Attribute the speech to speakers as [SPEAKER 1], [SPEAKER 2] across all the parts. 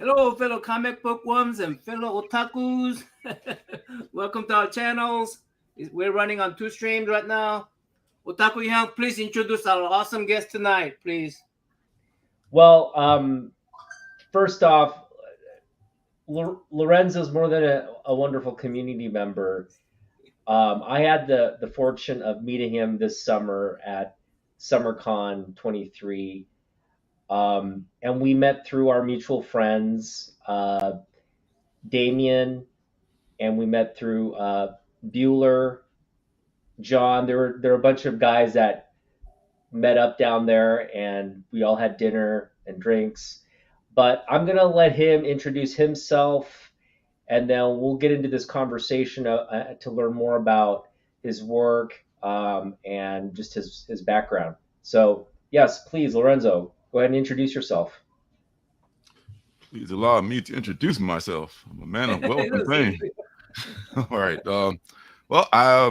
[SPEAKER 1] Hello, fellow comic book worms and fellow otakus. Welcome to our channels. We're running on two streams right now. Otaku Young, please introduce our awesome guest tonight, please.
[SPEAKER 2] Well, first off, Lorenzo's more than a wonderful community member. I had the fortune of meeting him this summer at SummerCon 23. And we met through our mutual friends, Damien, and we met through Bueller, John. There were a bunch of guys that met up down there, and we all had dinner and drinks. But I'm gonna let him introduce himself, and then we'll get into this conversation to learn more about his work and just his background. So yes, please, Lorenzo, go ahead and introduce yourself.
[SPEAKER 3] Please allow me to introduce myself. I'm a man of wealth and fame. All right.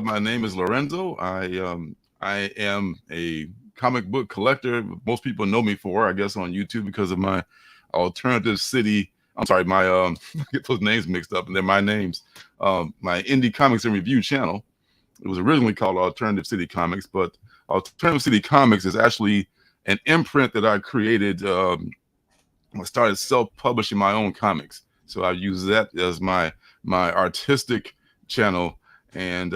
[SPEAKER 3] My name is Lorenzo. I am a comic book collector. Most people know me for, I guess, on YouTube because of my alternative city. I'm sorry, my I get those names mixed up, and they're my names. My indie comics and review channel. It was originally called Alternative City Comics, but Alternative City Comics is actually an imprint that I created. I started self-publishing my own comics, so I use that as my artistic channel, and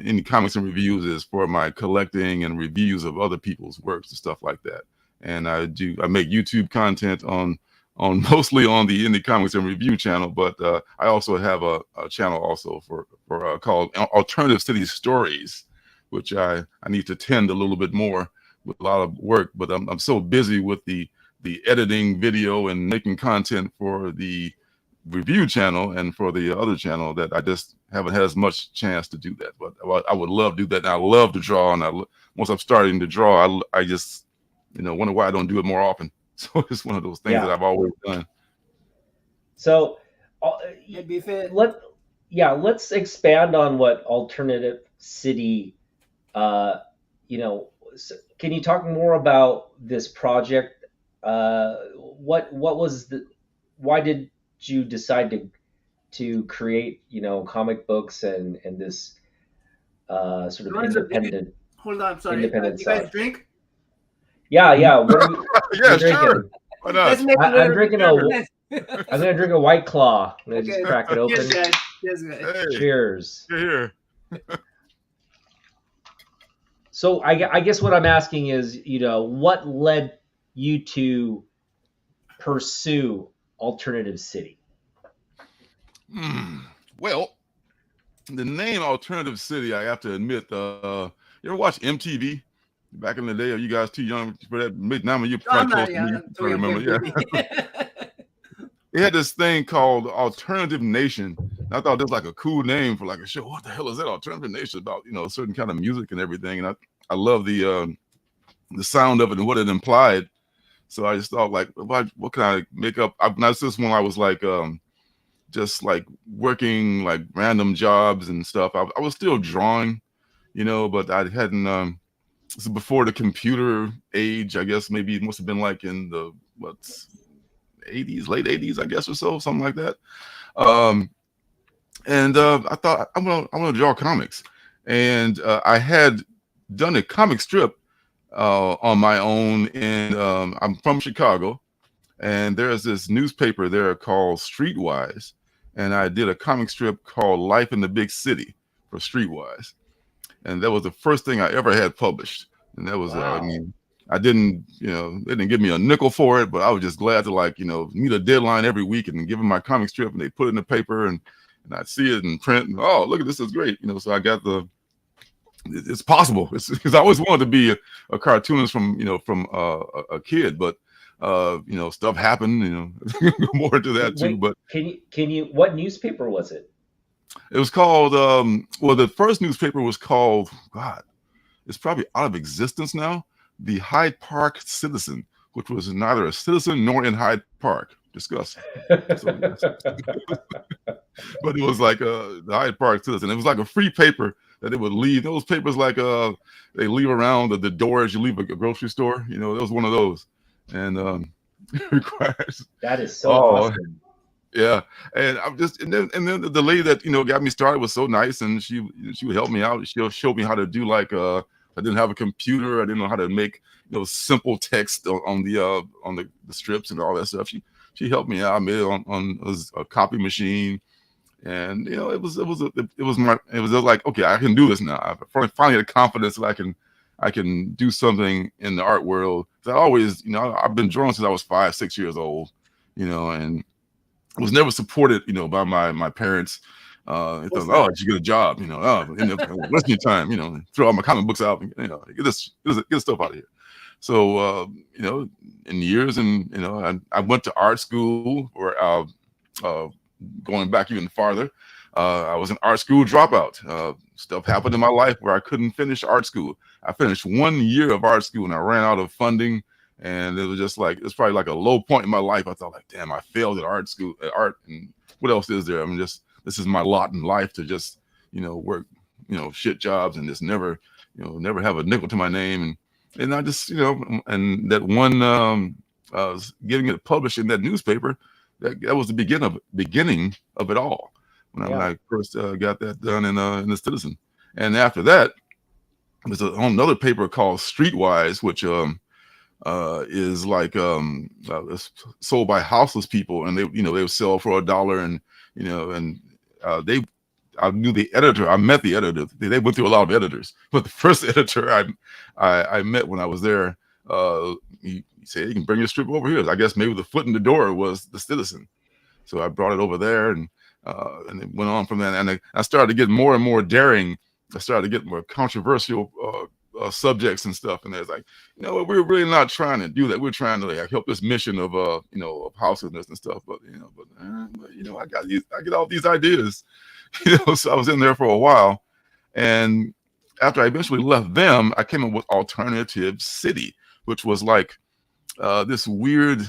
[SPEAKER 3] any comics and reviews is for my collecting and reviews of other people's works and stuff like that. And I make YouTube content on mostly on the indie comics and review channel, but I also have a channel also for called Alternative City Stories, which I need to tend a little bit more with a lot of work, but I'm so busy with the editing video and making content for the review channel and for the other channel that I just haven't had as much chance to do that. But I would love to do that. And I love to draw, and once I'm starting to draw, I just wonder why I don't do it more often. So it's one of those things that I've always done.
[SPEAKER 2] So let's expand on what Alternative City. Can you talk more about this project? Why did you decide to create comic books and this sort of independent?
[SPEAKER 1] Hold on, I'm sorry. You guys drink?
[SPEAKER 2] Yeah. What are
[SPEAKER 3] yeah, sure. Why not?
[SPEAKER 2] I'm drinking I'm gonna drink a White Claw. I'm gonna just crack it open.
[SPEAKER 1] Cheers, guys.
[SPEAKER 3] Hey,
[SPEAKER 2] Cheers.
[SPEAKER 3] Here.
[SPEAKER 2] So I guess what I'm asking is, what led you to pursue Alternative City?
[SPEAKER 3] Well, the name Alternative City, I have to admit, you ever watch MTV back in the day? Are you guys too young for that? Now you're probably close to me. You probably remember, yeah. They had this thing called Alternative Nation. I thought that was like a cool name for like a show. What the hell is that? Alternative Nation, about a certain kind of music and everything. And I love the sound of it and what it implied. So I just thought, like, what can I make up? That's just when I was like, just like working like random jobs and stuff. I was still drawing, but I hadn't. This is before the computer age, I guess. Maybe it must have been like in the 80s, late 80s, I guess, or so, something like that. And I thought I'm gonna draw comics, and I had done a comic strip on my own. And I'm from Chicago, and there's this newspaper there called Streetwise, and I did a comic strip called Life in the Big City for Streetwise, and that was the first thing I ever had published. And that was
[SPEAKER 2] Wow.
[SPEAKER 3] I didn't, they didn't give me a nickel for it, but I was just glad to meet a deadline every week and give them my comic strip, and they put it in the paper, and I'd see it in print, and oh, look at this, is great, so I got it's possible. Because I always wanted to be a cartoonist from a kid, but stuff happened, more into that too.
[SPEAKER 2] Wait,
[SPEAKER 3] but
[SPEAKER 2] can you what newspaper was it?
[SPEAKER 3] It was called the first newspaper was called, God, it's probably out of existence now, the Hyde Park Citizen, which was neither a citizen nor in Hyde Park. Discuss. So, but it was like the Hyde Park Citizen. It was like a free paper that it would leave. Those papers like they leave around the door as you leave a grocery store. It was one of those. And It requires
[SPEAKER 2] That is so
[SPEAKER 3] oh
[SPEAKER 2] awesome.
[SPEAKER 3] yeah, and I'm just and then the lady that got me started was so nice, and she would help me out. She'll show me how to do like I didn't have a computer. I didn't know how to make simple text on the strips and all that stuff. She helped me out. I made it on a copy machine, and it was just like, okay, I can do this now. I finally had confidence that I can do something in the art world. 'Cause I always I've been drawing since I was 5, 6 years old, and was never supported, by my parents. They thought, oh, did you get a job? Wasting your time, throw all my comic books out, and, get this stuff out of here. So, in years, and I went to art school, or uh, going back even farther, I was an art school dropout. Stuff happened in my life where I couldn't finish art school. I finished 1 year of art school and I ran out of funding. And it was just like, it's probably like a low point in my life. I thought, like, damn, I failed at art school, at art. And what else is there? I mean, this is my lot in life, to just, work, shit jobs, and just never have a nickel to my name. And I just, and that one, getting it published in that newspaper, that was the beginning of it all. When I first got that done in the Citizen. And after that, there's another paper called Streetwise, which is like it's sold by houseless people, and they would sell for $1, and I knew the editor. I met the editor. They went through a lot of editors, but the first editor I met when I was there, he said, "You can bring your strip over here." I guess maybe the foot in the door was the Citizen, so I brought it over there, and it went on from that. And I started to get more and more daring. I started to get more controversial subjects and stuff. And there's like, we're really not trying to do that. We're trying to like help this mission of of houselessness and stuff. But I get all these ideas. So I was in there for a while, and after I eventually left them, I came up with Alternative City, which was like this weird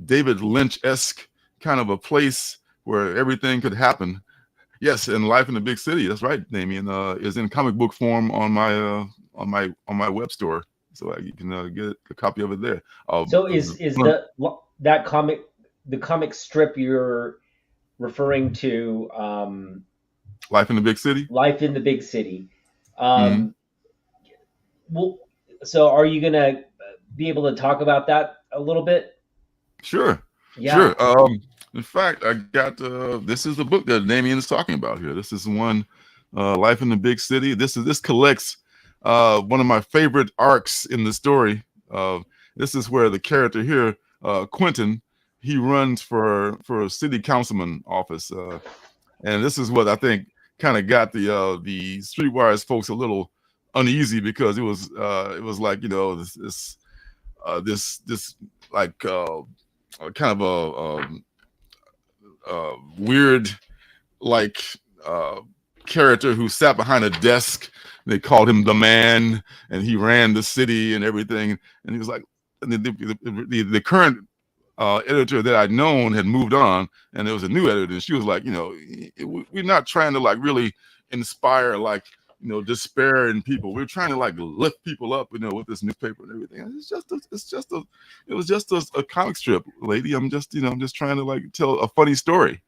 [SPEAKER 3] David Lynch-esque kind of a place where everything could happen. Yes, and Life in the Big City. That's right, Damien. Is in comic book form on my web store, so you can get a copy of it there.
[SPEAKER 2] So is that comic strip you're referring to?
[SPEAKER 3] Life in the Big City.
[SPEAKER 2] Life in the Big City. Well, so are you gonna be able to talk about that a little bit?
[SPEAKER 3] Sure.
[SPEAKER 2] Yeah.
[SPEAKER 3] Sure. In fact, I got this is the book that Damien is talking about here. This is one, Life in the Big City. This collects one of my favorite arcs in the story. This is where the character here, Quentin, he runs for a city councilman office, and this is what I think kind of got the Streetwise folks a little uneasy, because it was like this like kind of a weird like character who sat behind a desk. They called him the man, and he ran the city and everything. And he was like, the current editor that I'd known had moved on, and there was a new editor. And she was like, we're not trying to like really inspire like despair in people. We're trying to like lift people up, with this newspaper and everything. And it was just a comic strip, lady. I'm just trying to like tell a funny story.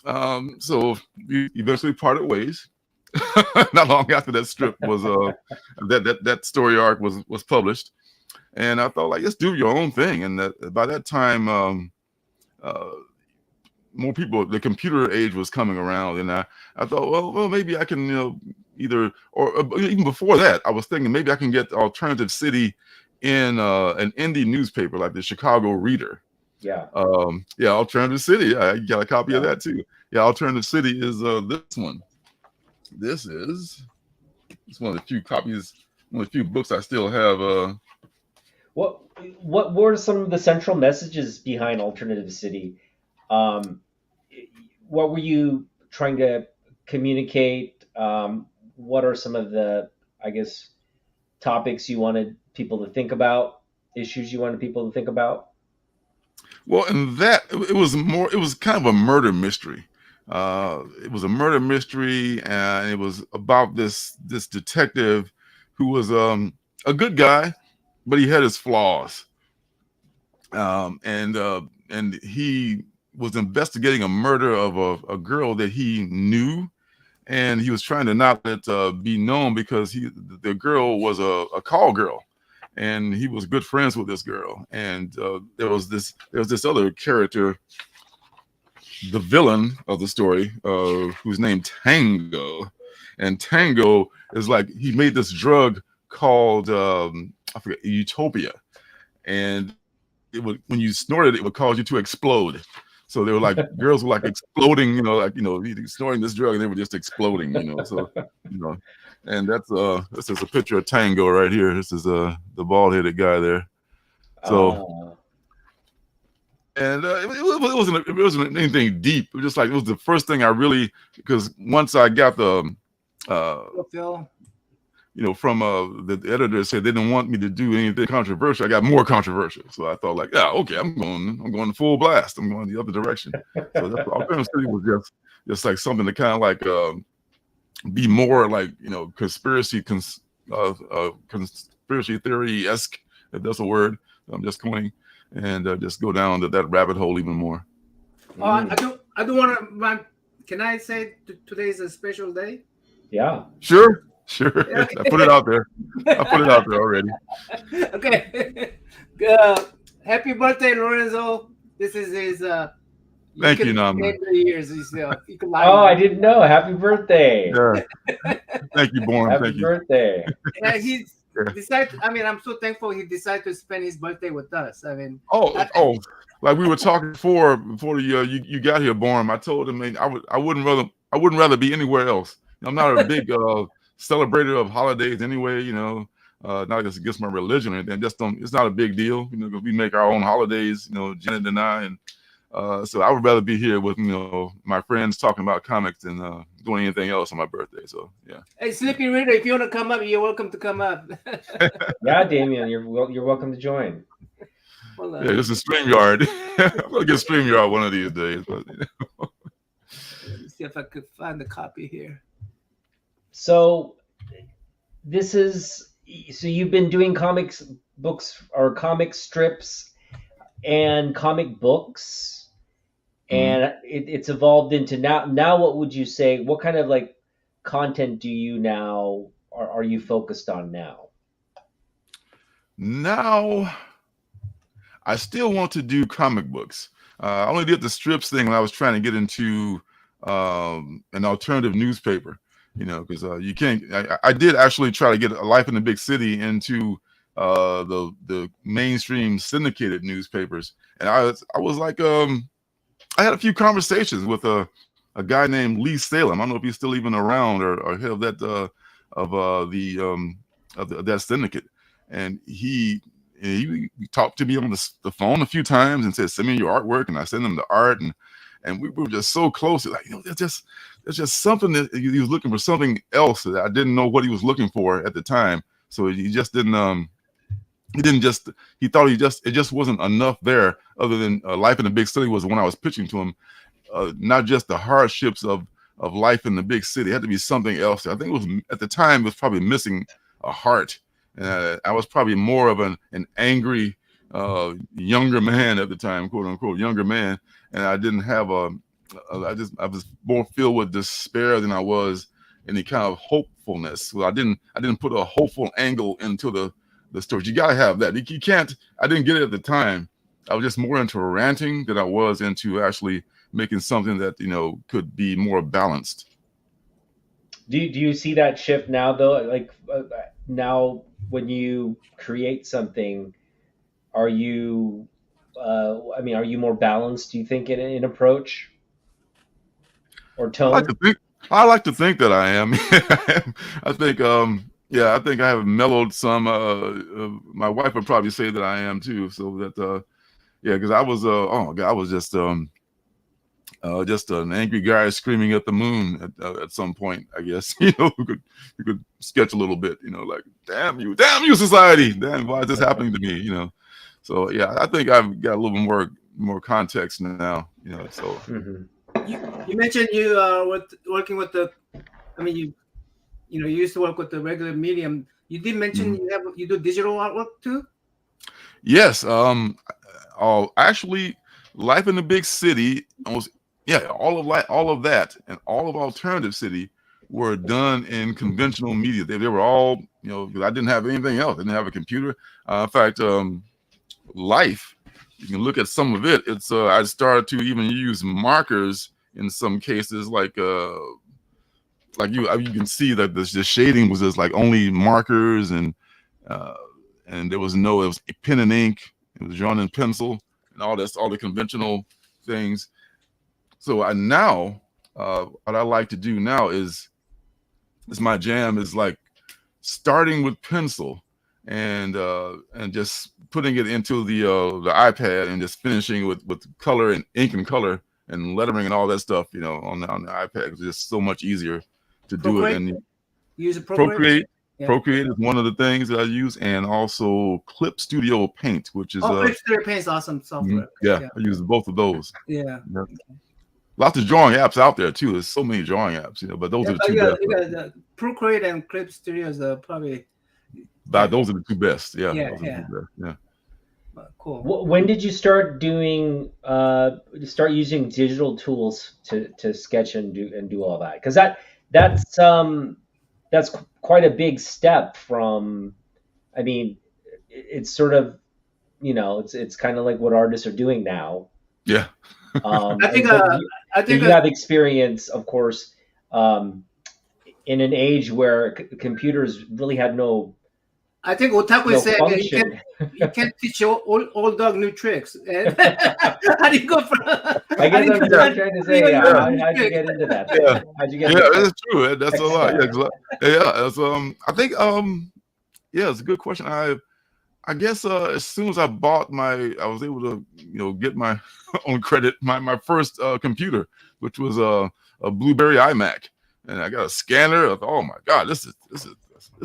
[SPEAKER 3] So we eventually parted ways. Not long after that strip was that story arc was published, and I thought, like, just do your own thing. And that by that time, more people, the computer age was coming around, and I thought, well, maybe I can, either, or even before that, I was thinking maybe I can get Alternative City in an indie newspaper like the Chicago Reader.
[SPEAKER 2] Yeah.
[SPEAKER 3] Alternative City. I got a copy of that too. Yeah, Alternative City is this one. It's one of the few copies, one of the few books I still have.
[SPEAKER 2] What were some of the central messages behind Alternative City? What were you trying to communicate? What are some of the, I guess, topics you wanted people to think about, issues you wanted people to think about?
[SPEAKER 3] Well, and that it was kind of a murder mystery. It was a murder mystery, and it was about this detective who was a good guy, but he had his flaws. and he was investigating a murder of a girl that he knew, and he was trying to not let it be known because the girl was a call girl, and he was good friends with this girl. And there was this other character, the villain of the story, who's named Tango, and Tango is like, he made this drug called I forget, Utopia, and it would, when you snorted it would cause you to explode. So they were like, girls were like exploding, snorting this drug, and they were just exploding, So, and this is a picture of Tango right here. This is the bald-headed guy there. So, and it wasn't anything deep. It was just like, it was the first thing I really, because once I got the from the editor said they didn't want me to do anything controversial, I got more controversial. So I thought, like, yeah, okay, I'm going full blast. I'm going the other direction. So that's Alternative City was just like something to kind of like be more like, conspiracy theory-esque, if that's a word I'm just coining, and just go down to that rabbit hole even more.
[SPEAKER 1] I do want to. Can I say today is a special day?
[SPEAKER 2] Yeah.
[SPEAKER 3] Sure. I put it out there. Already.
[SPEAKER 1] Okay. Happy birthday, Lorenzo. This is his.
[SPEAKER 3] Thank you, Nama.
[SPEAKER 1] Years.
[SPEAKER 2] I didn't know. Happy birthday.
[SPEAKER 3] Yeah. Thank you, Born.
[SPEAKER 2] Happy birthday.
[SPEAKER 1] Yeah, he decided. I mean, I'm so thankful he decided to spend his birthday with us. I mean,
[SPEAKER 3] like we were talking before you got here, Born. I told him, man, I wouldn't rather be anywhere else. I'm not a big celebrator of holidays anyway, not just against my religion or anything. It's not a big deal, because we make our own holidays, Janet and I, and so I would rather be here with my friends talking about comics than doing anything else on my birthday. So yeah.
[SPEAKER 1] Hey, Sleepy Reader, if you want to come up, you're welcome to come up.
[SPEAKER 2] Yeah, Damien, you're welcome to join.
[SPEAKER 3] Yeah, this is StreamYard. I'm gonna get StreamYard one of these days. But,
[SPEAKER 1] Let me see if I could find the copy here.
[SPEAKER 2] So you've been doing comics books or comic strips and comic books, and it's evolved into now what would you say, what kind of like content do you now are you focused on now?
[SPEAKER 3] Now I still want to do comic books. I only did the strips thing when I was trying to get into an alternative newspaper. Because you can't. I did actually try to get A Life in the Big City into the mainstream syndicated newspapers, and I was like, I had a few conversations with a guy named Lee Salem. I don't know if he's still even around or head of that of that syndicate, and he talked to me on the phone a few times and said, send me your artwork, and I sent him the art, and we were just so close. Like, there's just something that he was looking for, something else that I didn't know what he was looking for at the time. So he just didn't. He thought it just wasn't enough there. Other than Life in the Big City was the one I was pitching to him. Not just the hardships of life in the big city. It had to be something else. I think it was at the time it was probably missing a heart. And I was probably more of an angry younger man at the time, quote unquote younger man, and I didn't have I was more filled with despair than I was any kind of hopefulness. So I didn't put a hopeful angle into the story. You gotta have that. You can't. I didn't get it at the time. I was just more into ranting than I was into actually making something that could be more balanced.
[SPEAKER 2] Do you see that shift now though? Like now, when you create something, are you? Are you more balanced? Do you think in approach or tone?
[SPEAKER 3] I like to think that I am. I think I think I have mellowed some. My wife would probably say that I am too. So that because I was I was just an angry guy screaming at the moon at some point. I guess you could sketch a little bit. Like damn you, society, damn, why is this happening to me? So yeah, I think I've got a little more context now. So.
[SPEAKER 2] Mm-hmm.
[SPEAKER 1] You mentioned you working with the. I mean, you used to work with the regular medium. You did mention you do digital artwork too.
[SPEAKER 3] Yes, Actually, life in the big city, almost, yeah, all of that, and all of alternative city were done in conventional media. They were all, you know, 'cause I didn't have anything else. I didn't have a computer. In fact, life, you can look at some of it. It's I started to even use markers in some cases, like you can see that the shading was just like only markers, uh, and there was no, it was pen and ink. It was drawn in pencil and all the conventional things. So I now, what I like to do now is my jam is like starting with pencil and just putting it into the iPad and just finishing with color and ink and color and lettering and all that stuff, you know, on the iPad. It's just so much easier to do it. And
[SPEAKER 1] use Procreate.
[SPEAKER 3] Procreate is one of the things that I use, and also Clip Studio Paint, which is
[SPEAKER 1] Clip Studio Paint is awesome software.
[SPEAKER 3] Yeah, I use both of those.
[SPEAKER 1] Yeah.
[SPEAKER 3] Lots of drawing apps out there too. There's so many drawing apps, you know, but those are the two best.
[SPEAKER 1] The Procreate and Clip Studio is probably.
[SPEAKER 3] Those are the two best. Yeah.
[SPEAKER 1] Yeah.
[SPEAKER 2] Cool. When did you start using digital tools to sketch and do all that? Because that's quite a big step from, I mean, it's sort of, you know, it's kind of like what artists are doing now.
[SPEAKER 3] Yeah.
[SPEAKER 1] I think
[SPEAKER 2] you have experience, of course, in an age where computers really had no. I
[SPEAKER 1] think Otaku said you can't teach old dog new tricks. How do you go from?
[SPEAKER 2] I guess I'm trying to say, how'd you get into that?
[SPEAKER 3] Yeah,
[SPEAKER 2] how'd you get?
[SPEAKER 3] Yeah, that's true. That's a lot. Yeah, I think it's a good question. I guess as soon as I was able to, you know, get my own credit, my first computer, which was a Blueberry iMac, and I got a scanner. I thought, oh my God, this is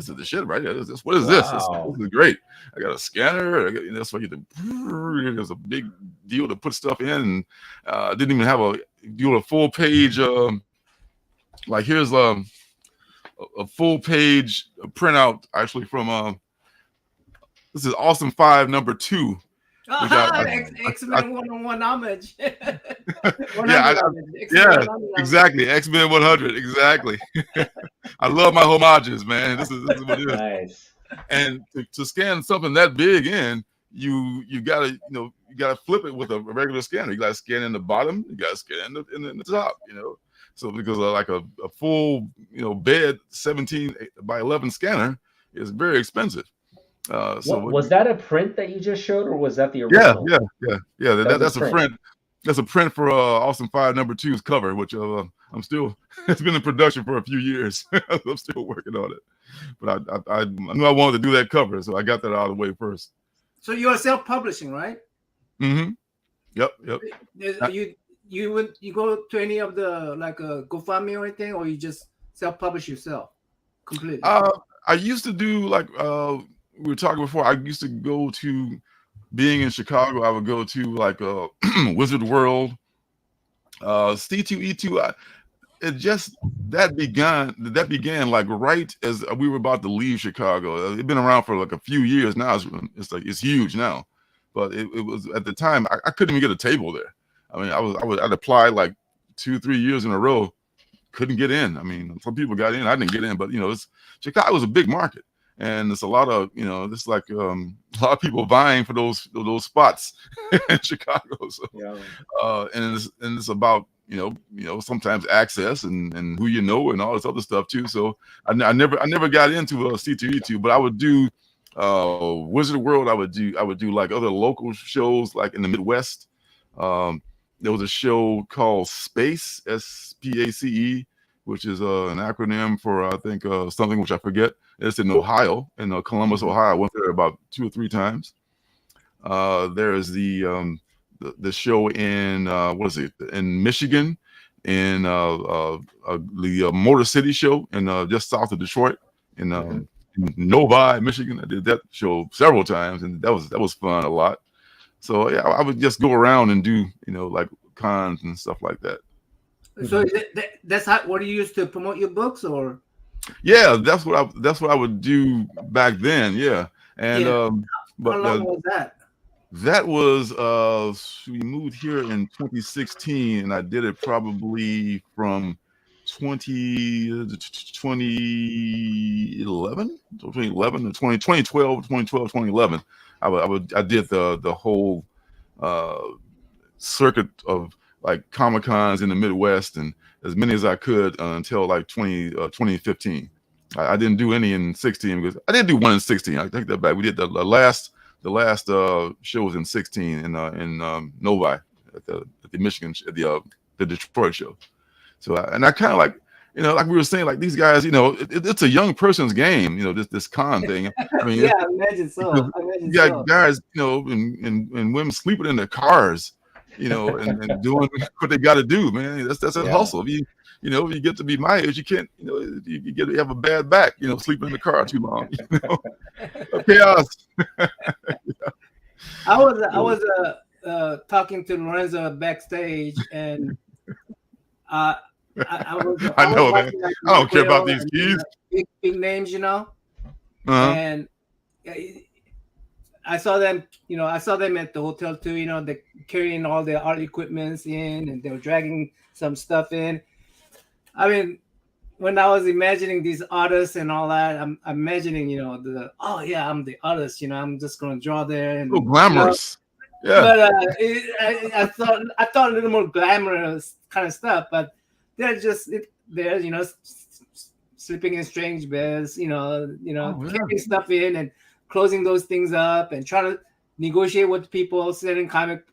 [SPEAKER 3] the shit right here. What is this? This is great. I got a scanner. That's what you do. There's a big deal to put stuff in, and didn't even have a full page. Like here's a full page printout actually from this is Awesome 5 number 2.
[SPEAKER 1] X-Men 101 homage.
[SPEAKER 3] Exactly. X-Men 100, exactly. I love my homages, man. This is what it is.
[SPEAKER 2] Nice. And
[SPEAKER 3] to scan something that big in, you gotta flip it with a regular scanner. You gotta scan in the bottom, you gotta scan in the top, you know. So because like a full, you know, bed 17 by 11 scanner is very expensive.
[SPEAKER 2] Was that a print that you just showed, or was that the original?
[SPEAKER 3] Yeah. That's a print. That's a print for Awesome 5 number 2's cover, which it's been in production for a few years. I'm still working on it, but I knew I wanted to do that cover, so I got that out of the way first.
[SPEAKER 1] So you are self-publishing, right?
[SPEAKER 3] Mm-hmm. Yep.
[SPEAKER 1] You go to any of the like GoFundMe or anything, or you just self-publish yourself completely?
[SPEAKER 3] I used to do like we were talking before. I used to go to, being in Chicago, I would go to like Wizard World, C2E2. That began like right as we were about to leave Chicago. It's been around for like a few years now. It's huge now, but it was at the time I couldn't even get a table there. I mean, I'd apply like 2-3 years in a row, couldn't get in. I mean, some people got in, I didn't get in, but you know, Chicago was a big market. And it's a lot of, you know, this like a lot of people vying for those spots in Chicago. So, and it's about, you know, sometimes access and who you know and all this other stuff too. So I never got into C2E2, but I would do Wizard World. I would do like other local shows like in the Midwest. There was a show called Space, SPACE, which is an acronym for I think something which I forget. It's in Ohio, in Columbus, Ohio. I went there about 2 or 3 times. There is the show in in Michigan, in the Motor City show in just south of Detroit, in Novi, Michigan. I did that show several times, and that was fun a lot. So yeah, I would just go around and do, you know, like cons and stuff like that.
[SPEAKER 1] So that's what do you use to promote your books, or?
[SPEAKER 3] Yeah, that's what I would do back then. Yeah, and
[SPEAKER 1] how long was that?
[SPEAKER 3] That was we moved here in 2016, and I did it probably from 2011, 2011 to 2012, 2011. I did the whole uh, circuit of like Comic Cons in the Midwest, and as many as I could until like 2015. I didn't do any in 16 because I did do one in 16. I take that back. We did the last show was in 16 in Novi at the Michigan the Detroit show. So I kind of like, like we were saying, like these guys, it's a young person's game, this con thing. I mean,
[SPEAKER 1] yeah, I imagine so.
[SPEAKER 3] you got guys, and women sleeping in their cars, and doing what they got to do, man. That's a hustle. If you get to be my age, you can't, you have a bad back, sleeping in the car too long, chaos.
[SPEAKER 1] I was talking to Lorenzo backstage, and I
[SPEAKER 3] know, man. I don't care about these keys.
[SPEAKER 1] Big names, and I saw them, I saw them at the hotel too. They're carrying all their art equipments in, and they were dragging some stuff in. I mean, when I was imagining these artists and all that, I'm imagining, I'm the artist, I'm just gonna draw there and
[SPEAKER 3] so glamorous. Yeah.
[SPEAKER 1] But I thought a little more glamorous kind of stuff, but they're just there, sleeping in strange beds, carrying stuff in and closing those things up and trying to negotiate with people, selling comic,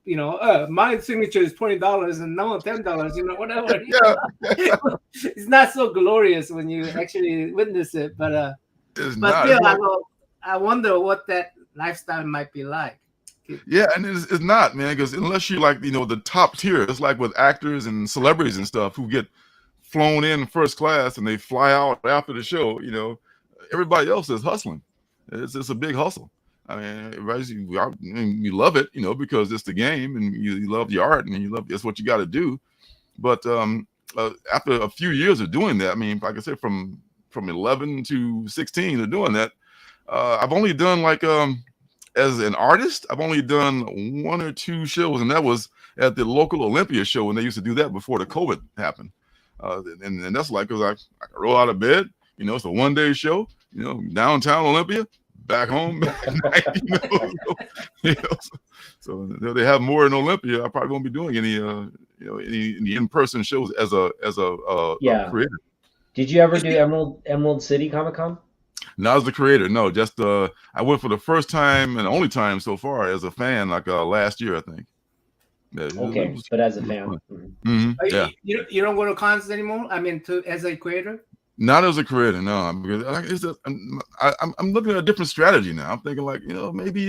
[SPEAKER 1] my signature is $20 and no $10, whatever. It's not so glorious when you actually witness it, but still, I wonder what that lifestyle might be like.
[SPEAKER 3] Yeah, and it's not, man, because unless you like, the top tier, it's like with actors and celebrities and stuff who get flown in first class and they fly out after the show, everybody else is hustling. It's a big hustle. I mean, you love it, because it's the game and you love the art and it's what you got to do. But after a few years of doing that, I mean, like I said, from 11 to 16 of doing that, I've only done like as an artist, I've only done 1 or 2 shows, and that was at the local Olympia show when they used to do that before the COVID happened. And that's like because I roll out of bed, it's a 1-day show, downtown Olympia. Back home at night, so they have more in Olympia. I probably won't be doing any in-person shows as a creator.
[SPEAKER 2] Did you ever do Emerald City Comic Con?
[SPEAKER 3] Not as the creator, no. Just I went for the first time and only time so far as a fan, like last year, I think.
[SPEAKER 2] Yeah, okay, but as a fan,
[SPEAKER 3] yeah.
[SPEAKER 1] You don't go to cons anymore. I mean, as a creator.
[SPEAKER 3] Not as a creator, no. Because I'm looking at a different strategy now. I'm thinking like, maybe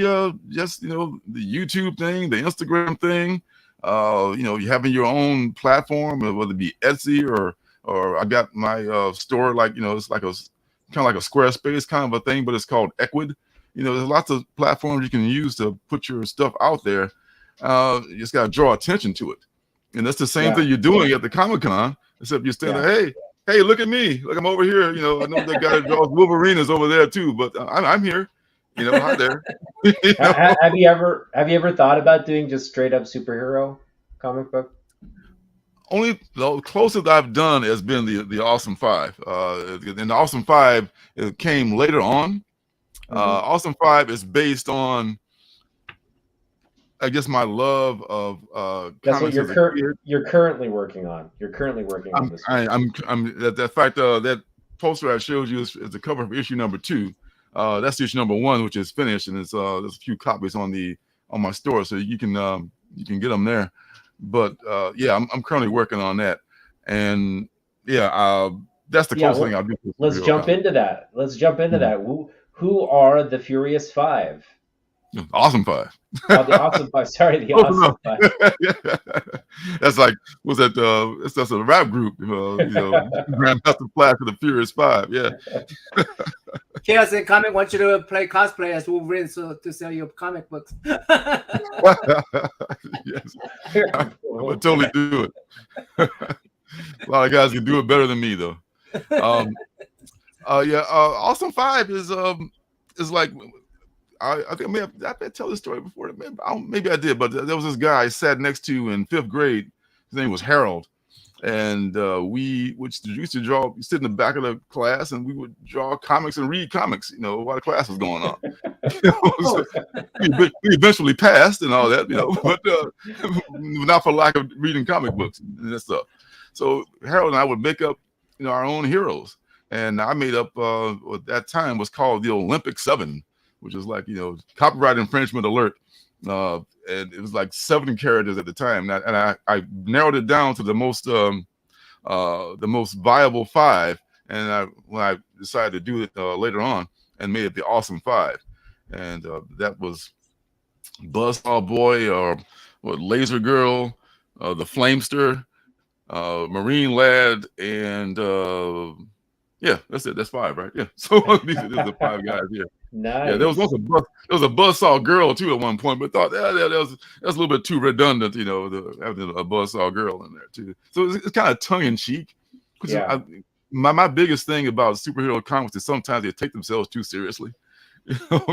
[SPEAKER 3] just the YouTube thing, the Instagram thing, you having your own platform, whether it be Etsy or I got my store, like it's like a kind of like a Squarespace kind of a thing, but it's called Equid. There's lots of platforms you can use to put your stuff out there. You just got to draw attention to it, and that's the same thing you're doing at the Comic-Con, except you're standing there, hey, look at me. Look, I'm over here. I know that guy draws Wolverine is over there too, but I'm here. Hi there.
[SPEAKER 2] Have you ever thought about doing just straight up superhero comic book?
[SPEAKER 3] Only the closest I've done has been the Awesome 5. And the Awesome 5 it came later on. Awesome 5 is based on, I guess, my love of
[SPEAKER 2] that's what you're currently working on. You're currently working on this.
[SPEAKER 3] I'm that fact that poster I showed you is the cover of issue number 2. That's issue number 1, which is finished, and there's a few copies on my store, so you can get them there. But I'm currently working on that, and that's the closest thing I'll do.
[SPEAKER 2] Let's jump into that. Who are the Furious 5?
[SPEAKER 3] Awesome 5.
[SPEAKER 2] Oh, the Awesome 5. Sorry, the Awesome 5.
[SPEAKER 3] That's like, what's that? That's a rap group, Grandmaster Flash of the Furious 5. Yeah.
[SPEAKER 1] Chaos and Comic want you to play cosplay as Wolverine to sell your comic books.
[SPEAKER 3] Yes, I would totally do it. A lot of guys can do it better than me, though. Awesome 5 is like, I think I may have tell this story before. Maybe I did, but there was this guy I sat next to in 5th grade. His name was Harold. And we used to draw, sit in the back of the class, and we would draw comics and read comics, while the class was going on. So we eventually passed and all that, but not for lack of reading comic books and that stuff. So Harold and I would make up, our own heroes. And I made up what that time was called the Olympic 7, which is like, copyright infringement alert. And it was like 7 characters at the time, and I narrowed it down to the most viable 5. And when I decided to do it later on, and made it the Awesome 5, and that was Buzzsaw Boy, or Laser Girl, the Flamester, Marine Lad, and yeah, that's it. That's 5, right? Yeah. So these are the 5 guys here.
[SPEAKER 2] Nice.
[SPEAKER 3] Yeah, there was a Buzzsaw Girl too at one point, but thought that's a little bit too redundant, having a Buzzsaw Girl in there too. So it's kind of tongue in cheek.
[SPEAKER 2] Yeah.
[SPEAKER 3] My biggest thing about superhero comics is sometimes they take themselves too seriously. So,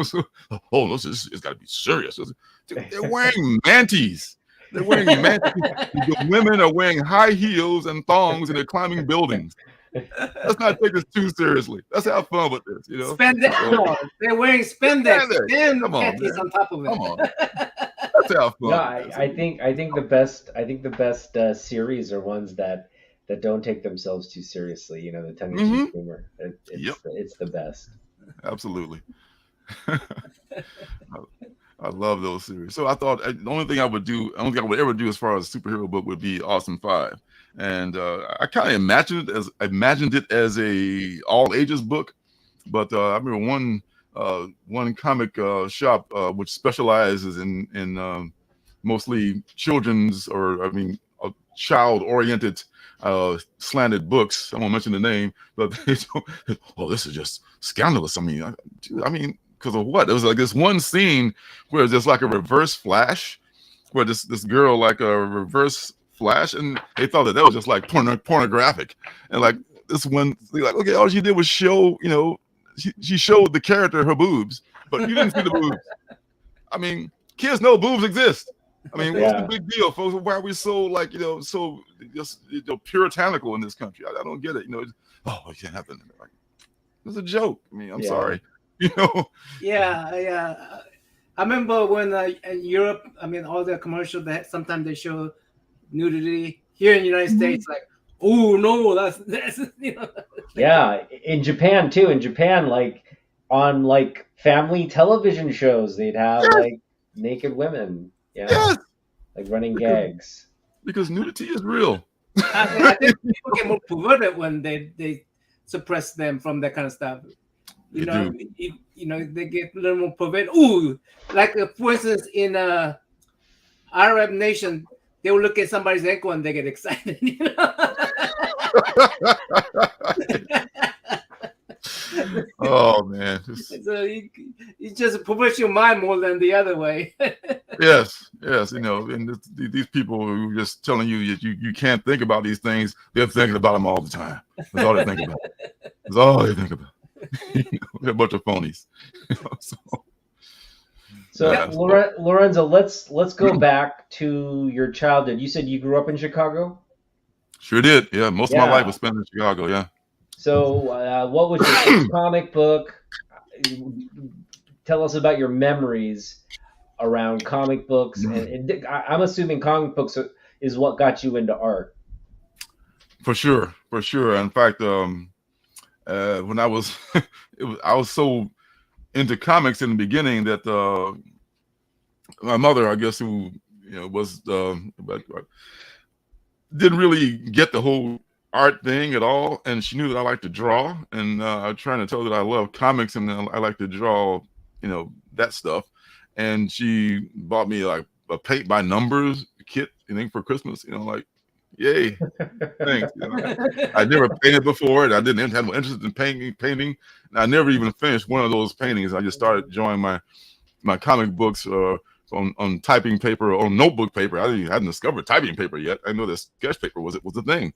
[SPEAKER 3] it's got to be serious. They're wearing manties. They're wearing manties. The women are wearing high heels and thongs, and they're climbing buildings. Let's not take this too seriously. Let's have fun with this,
[SPEAKER 1] Spandex. They're wearing spandex and panties on top of it.
[SPEAKER 3] Come on. Let's have fun.
[SPEAKER 2] No, I think the best series are ones that don't take themselves too seriously. The tongue-in-cheek humor. It's the best.
[SPEAKER 3] Absolutely. I love those series. So I thought the only thing I would ever do as far as a superhero book would be Awesome 5. And I kind of imagined it as a all ages book, but I remember one comic shop which specializes in mostly children's child oriented slanted books. I won't mention the name, but this is just scandalous. I mean, because of what? It was like this one scene where it's just like a reverse flash, where this girl like a reverse flash, and they thought that was just like pornographic. And like this one, like, okay, all she did was show, she showed the character her boobs, but you didn't see the boobs. I mean, kids know boobs exist. I mean, what's the big deal, folks? Why are we so like, so just puritanical in this country? I don't get it. It can't happen. Like, it's a joke. I mean, I'm sorry.
[SPEAKER 1] Yeah. I remember when in Europe, all the commercials that sometimes they show nudity. Here in the United States, like, oh no, that's
[SPEAKER 2] Yeah, in Japan too. In Japan, like on like family television shows, they'd have like naked women. Yeah, like running gags.
[SPEAKER 3] Because nudity is real.
[SPEAKER 1] I think people get more perverted when they suppress them from that kind of stuff. They get a little more perverted. Ooh, like for instance, in Arab nation, they will look at somebody's ankle and they get excited.
[SPEAKER 3] Oh man!
[SPEAKER 1] So you just pervert your mind more than the other way.
[SPEAKER 3] Yes. And these people who are just telling you that you can't think about these things, they're thinking about them all the time. That's all they think about. That's all they think about. They're a bunch of phonies.
[SPEAKER 2] Lorenzo, let's go back to your childhood. You said you grew up in Chicago?
[SPEAKER 3] Sure did. Yeah, most of my life was spent in Chicago. Yeah. So,
[SPEAKER 2] what was your first comic book? Tell us about your memories around comic books, and I'm assuming comic books is what got you into art.
[SPEAKER 3] For sure. In fact, when I was so into comics in the beginning that my mother, I guess, who was didn't really get the whole art thing at all, and she knew that I liked to draw, and I was trying to tell her that I love comics and I like to draw, that stuff, and she bought me like a paint by numbers kit, for Christmas, like, yay, thanks. I never painted before, and I didn't have no interest in painting. And I never even finished one of those paintings. I just started drawing my comic books on typing paper or on notebook paper. I hadn't discovered typing paper yet. I know that sketch paper was the thing.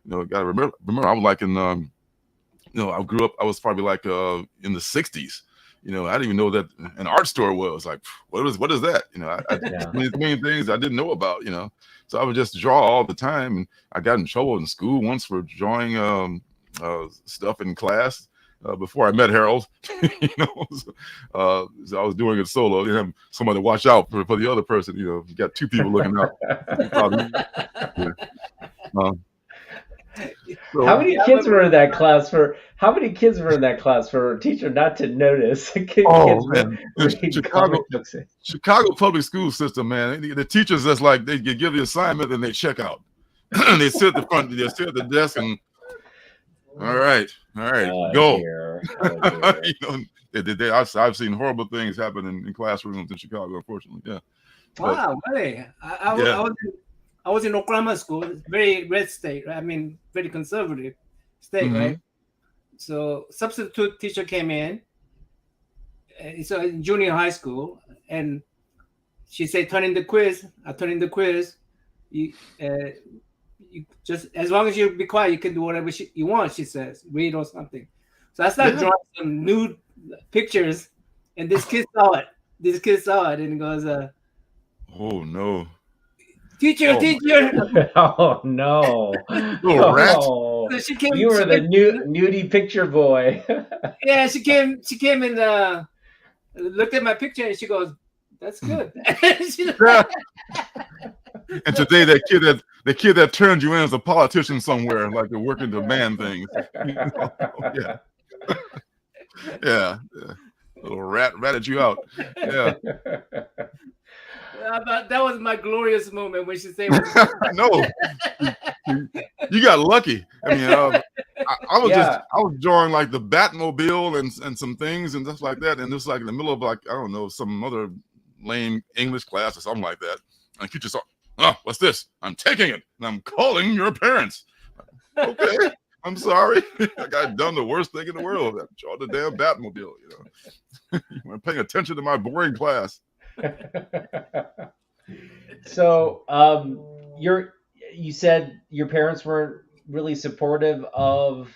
[SPEAKER 3] Gotta remember I was like in I grew up, I was probably like in the 60s, You know, I didn't even know that an art store was like, what is that? You know,
[SPEAKER 2] Yeah.
[SPEAKER 3] many things I didn't know about, you know. So I would just draw all the time, and I got in trouble in school once for drawing stuff in class before I met Harold. You know, so I was doing it solo. You have somebody to watch out for the other person. You know, you got two people looking out. Yeah. So,
[SPEAKER 2] How many kids were in that class for? How many kids were in that class for a teacher not to notice?
[SPEAKER 3] Oh man,
[SPEAKER 2] Chicago
[SPEAKER 3] public school system, man. The teachers just like they give the assignment and they check out. They sit at the front, they sit at the desk, and all right, go.
[SPEAKER 2] Dear.
[SPEAKER 3] You know, I've seen horrible things happen in classrooms in Chicago, unfortunately. Yeah.
[SPEAKER 1] Wow, really? I was in Oklahoma school, very red state. Right? I mean, very conservative state, right? So substitute teacher came in, so in junior high school, and she said, "Turn in the quiz." I turn in the quiz. You just as long as you be quiet, you can do whatever you want. She says, read or something. So I started drawing some nude pictures, and this kid saw it. And he goes,
[SPEAKER 3] "Oh no,
[SPEAKER 1] teacher!"
[SPEAKER 2] Oh no!
[SPEAKER 3] Little rat.
[SPEAKER 2] Oh,
[SPEAKER 1] so she came.
[SPEAKER 2] You were the nudie picture boy.
[SPEAKER 1] Yeah, she came and looked at my picture, and she goes, "That's good."
[SPEAKER 3] And today the kid that turned you in is a politician somewhere, like they're working to ban things. You know? Yeah. Yeah. Little ratted you out. Yeah.
[SPEAKER 1] That was my glorious moment when she said,
[SPEAKER 3] "No, you got lucky." I mean, I was drawing like the Batmobile and some things and stuff like that, and it was like in the middle of like I don't know some other lame English class or something like that, and the teacher saw, "Oh, what's this? I'm taking it and I'm calling your parents." Okay, I'm sorry. I got done the worst thing in the world. I draw the damn Batmobile. You know, you weren't paying attention to my boring class.
[SPEAKER 2] So, you said your parents weren't really supportive of,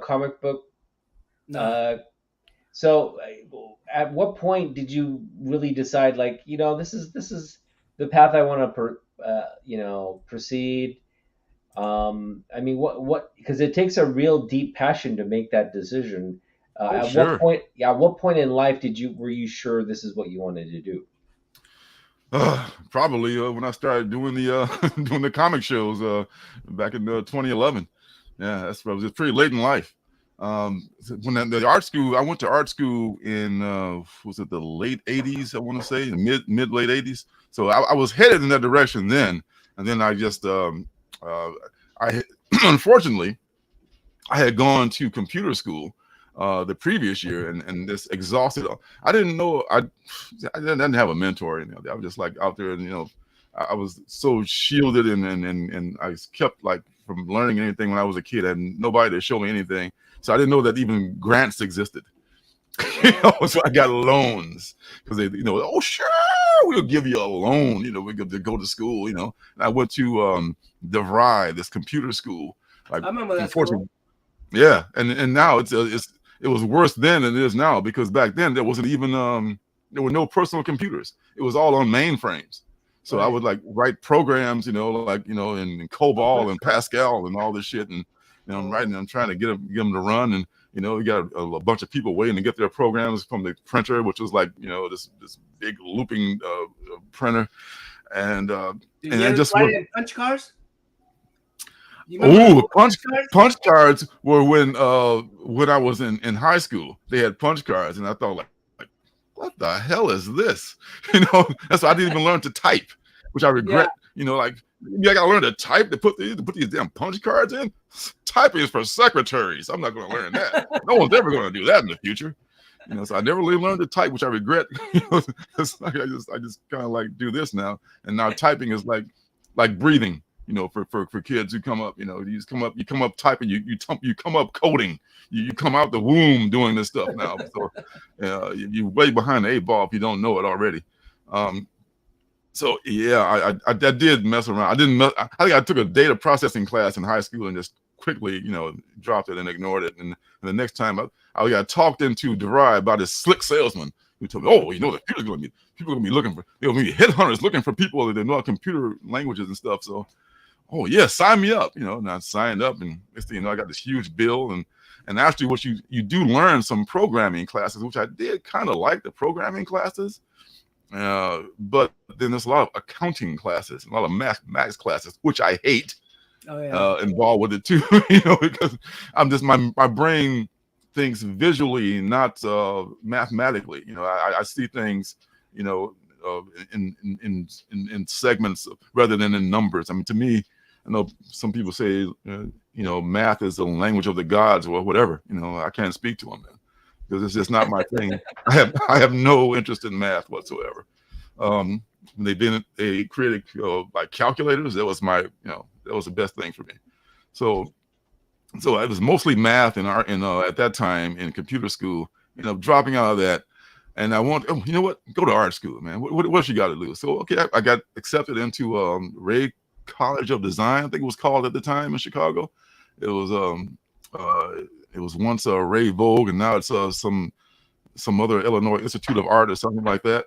[SPEAKER 2] comic book.
[SPEAKER 1] No.
[SPEAKER 2] So, at what point did you really decide, like, this is the path I want to, proceed? I mean, what? Because it takes a real deep passion to make that decision.
[SPEAKER 3] Sure.
[SPEAKER 2] What point in life were you sure this is what you wanted to do?
[SPEAKER 3] Probably when I started doing the doing the comic shows back in 2011. Yeah, it was pretty late in life. When the art school, I went to art school in was it the late 80s? I want to say mid late 80s. So I was headed in that direction then, and then I just I unfortunately I had gone to computer school the previous year and just exhausted. I didn't know I didn't have a mentor. I was just like out there, and I was so shielded and I kept like from learning anything when I was a kid, and nobody to show me anything. So I didn't know that even grants existed. So I got loans because they, oh sure, we'll give you a loan. We get to go to school. And I went to DeVry, this computer school. Like,
[SPEAKER 1] I remember that school.
[SPEAKER 3] Yeah, and now it was worse then than it is now, because back then there wasn't even there were no personal computers. It was all on mainframes. So right. I would like write programs, in COBOL and Pascal and all this shit, and I'm writing. I'm trying to get them to run, and we got a bunch of people waiting to get their programs from the printer, which was like this big looping printer, and just
[SPEAKER 1] write punch cards.
[SPEAKER 3] Oh, punch cards were when I was in high school. They had punch cards, and I thought like what the hell is this? That's why I didn't even learn to type, which I regret. Yeah. I gotta learn to type to put these damn punch cards in. Typing is for secretaries. I'm not gonna learn that. No one's ever gonna do that in the future. So I never really learned to type, which I regret. It's like I just kind of like do this now, and now typing is like breathing. For kids who come up, you come up typing, you come up coding, you come out the womb doing this stuff now. So you're way behind the 8 ball if you don't know it already. So yeah, I did mess around. I think I took a data processing class in high school and just quickly, dropped it and ignored it. And the next time I got talked into Derived by this slick salesman who told me, oh, the future's going to be, people are going to be looking for, they're going to be headhunters looking for people that know computer languages and stuff. So, oh yeah, sign me up, and I signed up, and next thing you know, I got this huge bill. And actually what you do learn some programming classes, which I did kind of like the programming classes. But then there's a lot of accounting classes, a lot of math classes, which I hate.
[SPEAKER 1] Oh, yeah.
[SPEAKER 3] Involved with it too, because I'm just my brain thinks visually, not mathematically. I see things, in segments rather than in numbers. I mean, to me, I know some people say, math is the language of the gods or whatever. I can't speak to them, man, because it's just not my thing. I have no interest in math whatsoever. They created like calculators. That was that was the best thing for me. So it was mostly math and art, at that time in computer school. Dropping out of that, and I want, you know what, go to art school, man. What you got to do? So okay, I got accepted into Ray College of Design, I think it was called at the time in Chicago. It was once Ray Vogue, and now it's some other Illinois Institute of Art or something like that.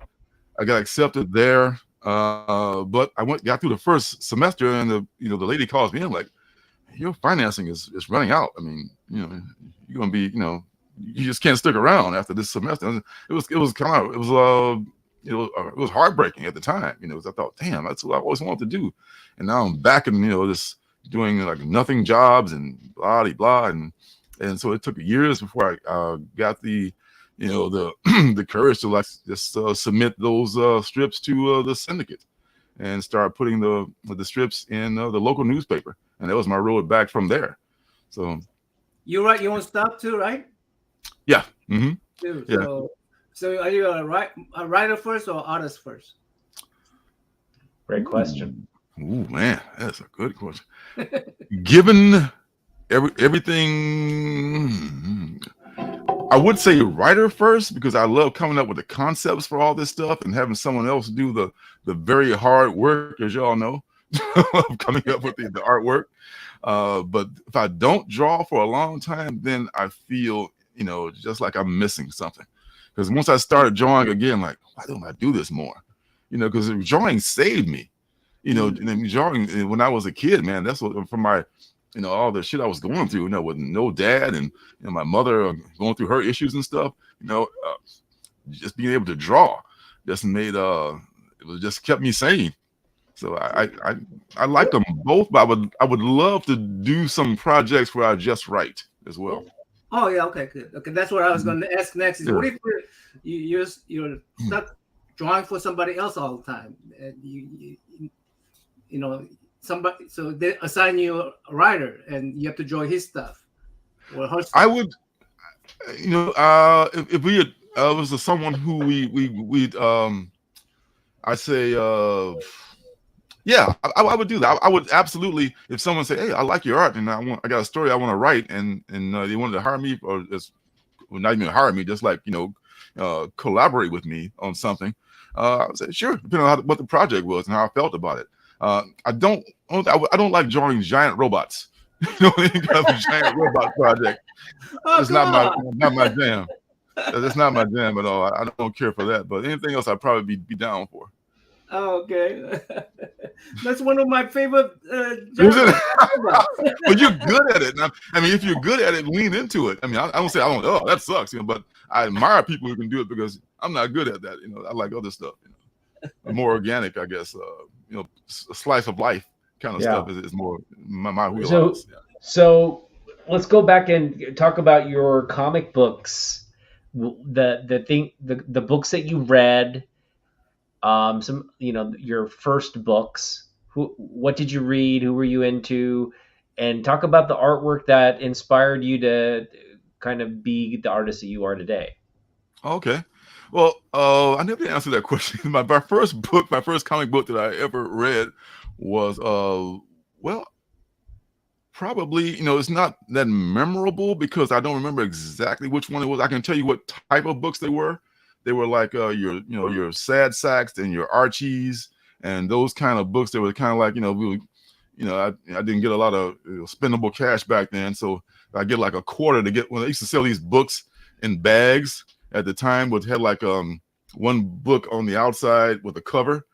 [SPEAKER 3] I got accepted there, but I got through the first semester, and the lady calls me in like, your financing is running out. I mean, you're gonna be, you just can't stick around after this semester. It was heartbreaking at the time. I thought, damn, that's what I always wanted to do, and now I'm back in this doing like nothing jobs and blah de blah, and so it took years before I got the the courage to like just submit those strips to the syndicate and start putting the strips in the local newspaper, and that was my road back from there. So
[SPEAKER 1] you write your own stuff too, right?
[SPEAKER 3] Yeah. Mm-hmm.
[SPEAKER 1] Too.
[SPEAKER 3] Yeah.
[SPEAKER 1] So are you a writer first or artist first?
[SPEAKER 2] Great question.
[SPEAKER 3] Ooh, man, that's a good question. Given everything, I would say writer first, because I love coming up with the concepts for all this stuff and having someone else do the very hard work, as y'all know, of coming up with the artwork. But if I don't draw for a long time, then I feel, just like I'm missing something. Because once I started drawing again, like, why don't I do this more? Because drawing saved me. And drawing when I was a kid, man, that's what, from my, all the shit I was going through, with no dad and my mother going through her issues and stuff, just being able to draw just made just kept me sane. So I like them both, but I would love to do some projects where I just write as well.
[SPEAKER 1] Oh yeah, okay, good. Okay, that's what I was going to ask next. Is what if you're stuck drawing for somebody else all the time? Somebody, so they assign you a writer and you have to draw his stuff or her stuff.
[SPEAKER 3] I would, if we had was someone who we'd I say yeah, I would do that. I would absolutely, if someone say, hey, I like your art and I got a story I want to write, and they wanted to hire me, or just, well, not even hire me, just like collaborate with me on something, I would say sure, depending on what the project was and how I felt about it. I don't like drawing giant robots. Any kind of a giant robot project. It's not my jam. That's not my jam at all. I don't care for that. But anything else, I'd probably be down for.
[SPEAKER 1] Oh, okay. That's one of my favorite.
[SPEAKER 3] But you're good at it. I mean, if you're good at it, lean into it. I mean, I don't say I don't. Oh, that sucks. But I admire people who can do it, because I'm not good at that. I like other stuff. More organic, I guess. A slice of life kind of stuff is more my wheelhouse.
[SPEAKER 2] So let's go back and talk about your comic books. The books that you read. Your first books. What did you read? Who were you into? And talk about the artwork that inspired you to kind of be the artist that you are today.
[SPEAKER 3] Okay. Well, I never answered that question. My first comic book that I ever read was, probably, it's not that memorable because I don't remember exactly which one it was. I can tell you what type of books they were. They were like your Sad Sacks and your Archies and those kind of books. They were kind of like, I didn't get a lot of spendable cash back then, so I get like a quarter to get. When I used to sell these books in bags at the time, which had like one book on the outside with a cover,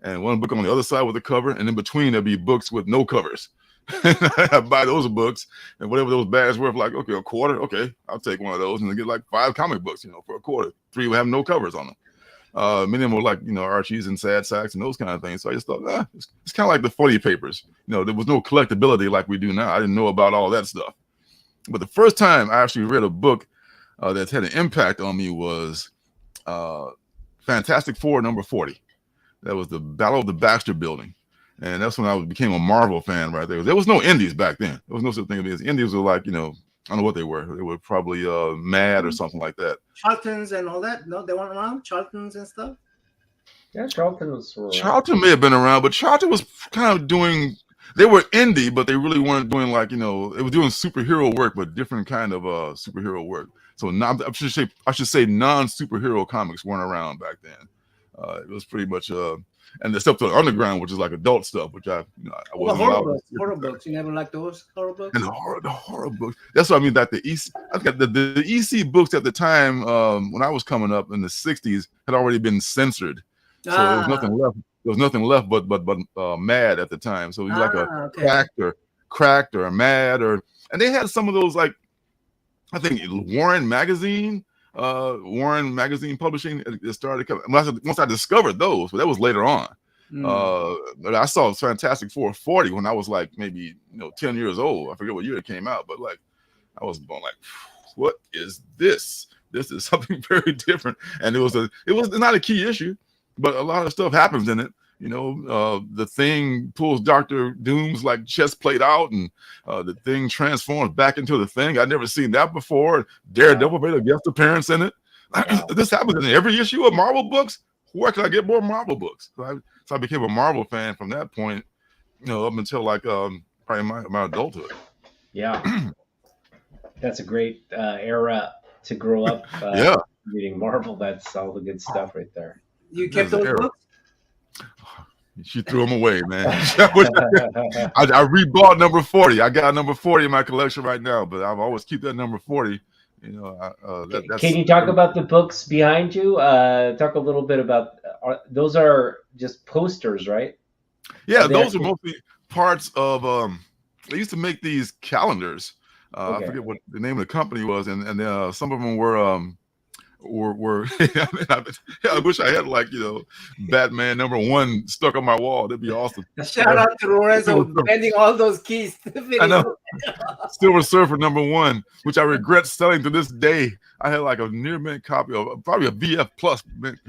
[SPEAKER 3] and one book on the other side with a cover, and in between there'd be books with no covers. I buy those books, and whatever those bags were, like, okay, a quarter, okay, I'll take one of those, and I get like 5 comic books, for a quarter. 3 would have no covers on them. Many of them were like, Archies and Sad Sacks and those kind of things. So I just thought, it's kind of like the funny papers. There was no collectability like we do now. I didn't know about all that stuff. But the first time I actually read a book that's had an impact on me was Fantastic Four number 40. That was the Battle of the Baxter Building. And that's when I became a Marvel fan right there. There was no indies back then. There was no such thing as indies. Were like, I don't know what they were. They were probably Mad or something like that.
[SPEAKER 1] Charlton's and all that. No, they weren't around. Charlton's and stuff.
[SPEAKER 2] Yeah, Charlton was around.
[SPEAKER 3] Charlton may have been around, but Charlton was kind of doing. They were indie, but they really weren't doing like it was doing superhero work, but different kind of superhero work. So I should say non-superhero comics weren't around back then. It was pretty much and the stuff to the underground, which is like adult stuff, which I wasn't allowed.
[SPEAKER 1] Horror books. You never liked those horror books?
[SPEAKER 3] And the horror books. That's what I mean. That the EC books at the time when I was coming up in the '60s had already been censored, so there was nothing left. There was nothing left but Mad at the time. So it was like a Cracked or a Mad and they had some of those, like I think Warren Magazine Publishing. It started coming once I discovered those, but that was later on. But I saw Fantastic Four 40 when I was like maybe 10 years old. I forget what year it came out, but like I was going like, what is this? This is something very different. And it was not a key issue, but a lot of stuff happens in it. The Thing pulls Dr. Doom's like chest plate out, and the Thing transforms back into the Thing. I'd never seen that before. Daredevil made a guest appearance in it. This happens in every issue of Marvel books. Where can I get more Marvel books? So I became a Marvel fan from that point, up until like probably my adulthood.
[SPEAKER 2] Yeah, that's a great era to grow up. Reading Marvel. That's all the good stuff right there.
[SPEAKER 1] You kept those books?
[SPEAKER 3] She threw them away, man. I rebought number 40. I got number 40 in my collection right now, but I've always keep that number 40.
[SPEAKER 2] Can you talk about the books behind you? Talk a little bit about those are just posters, right?
[SPEAKER 3] Yeah, those are mostly parts of. They used to make these calendars. I forget what the name of the company was, and some of them were. I wish I had like Batman #1 stuck on my wall. That'd be awesome.
[SPEAKER 1] Shout out to Lorenzo bending all those keys.
[SPEAKER 3] I know. Silver Surfer #1, which I regret selling to this day. I had like a near mint copy of probably a VF Plus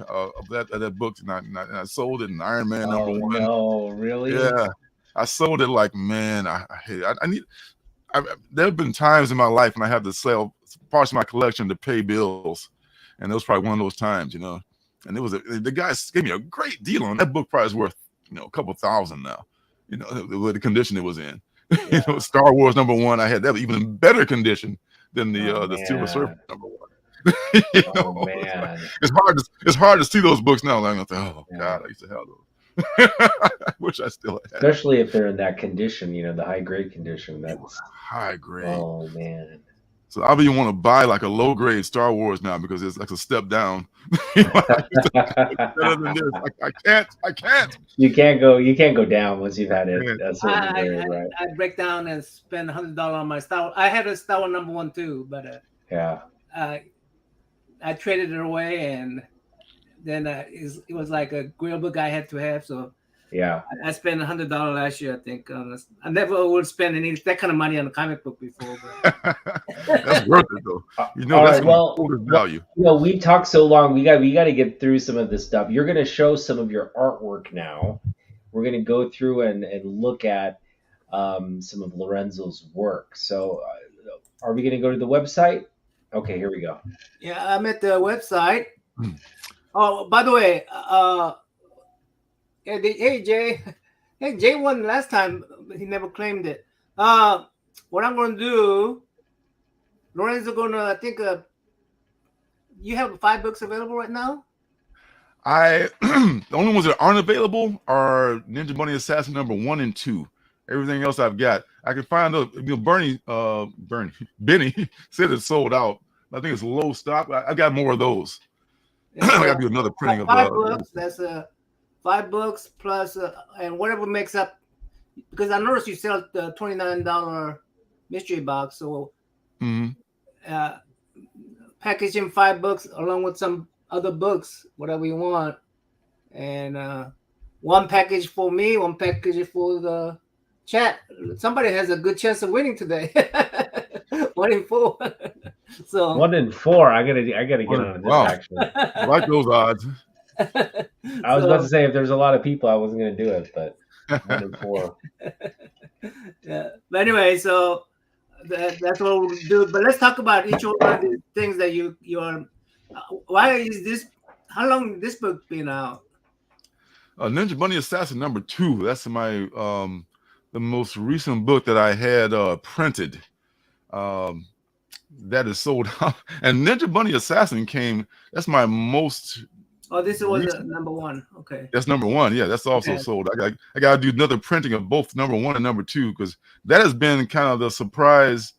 [SPEAKER 3] of that book, and I sold it in Iron Man #1.
[SPEAKER 2] No, really?
[SPEAKER 3] Yeah, I sold it like, man, I hate it. There have been times in my life when I had to sell parts of my collection to pay bills. And that was probably one of those times, and it was the guy gave me a great deal on that book. Probably is worth a couple $1,000 now, the condition it was in.
[SPEAKER 2] Yeah.
[SPEAKER 3] Star Wars #1, I had that even in better condition than the Silver Surfer #1.
[SPEAKER 2] Oh man,
[SPEAKER 3] it's hard to see those books now. Like, God, I used to have those. I wish I still had.
[SPEAKER 2] Especially if they're in that condition, the high grade condition. That's
[SPEAKER 3] high grade.
[SPEAKER 2] Oh man.
[SPEAKER 3] So I even want to buy like a low grade Star Wars now because it's like a step down. Better than this. I can't.
[SPEAKER 2] You can't go down once you've had it. That's
[SPEAKER 1] I break down and spend $100 on my Star Wars. I had a Star Wars #1 too, but I traded it away, and then it was like a grail book I had to have. So I spent $100 last year, I think. I never would spend that kind of money on a comic book before. But.
[SPEAKER 3] That's worth it, though.
[SPEAKER 2] That's value. We talked so long. We got to get through some of this stuff. You're going to show some of your artwork now. We're going to go through and look at some of Lorenzo's work. So, are we going to go to the website? Okay, here we go.
[SPEAKER 1] Yeah, I'm at the website. Oh, by the way, hey Jay. Hey, Jay won last time. He never claimed it. What I'm going to do, Lorenzo, I think you have 5 books available right now?
[SPEAKER 3] The only ones that aren't available are Ninja Bunny Assassin #1 and 2. Everything else I've got. I can find Benny said it's sold out. I think it's low stock. I got more of those.
[SPEAKER 1] Yeah,
[SPEAKER 3] I
[SPEAKER 1] so
[SPEAKER 3] got to do another printing of
[SPEAKER 1] 5 books. That's 5 books plus and whatever makes up. Because I noticed you sell the $29 mystery box, so packaging 5 books along with some other books, whatever you want, and one package for me, one package for the chat. Somebody has a good chance of winning today. 1 in 4. So
[SPEAKER 2] 1 in 4. I gotta get on this actually.
[SPEAKER 3] I like those odds.
[SPEAKER 2] I was about to say if there's a lot of people, I wasn't gonna do it, but 1 in 4.
[SPEAKER 1] Yeah, but anyway, so that's what we'll do. But let's talk about each one of the things that you're. Why is this? How long has this book been out?
[SPEAKER 3] Ninja Bunny Assassin #2. That's my the most recent book that I had printed. That is sold out. And Ninja Bunny Assassin came. That's my most.
[SPEAKER 1] Oh, this was #1. Okay.
[SPEAKER 3] That's #1. Yeah, that's also sold. I got to do another printing of both #1 and #2 because that has been kind of the surprise,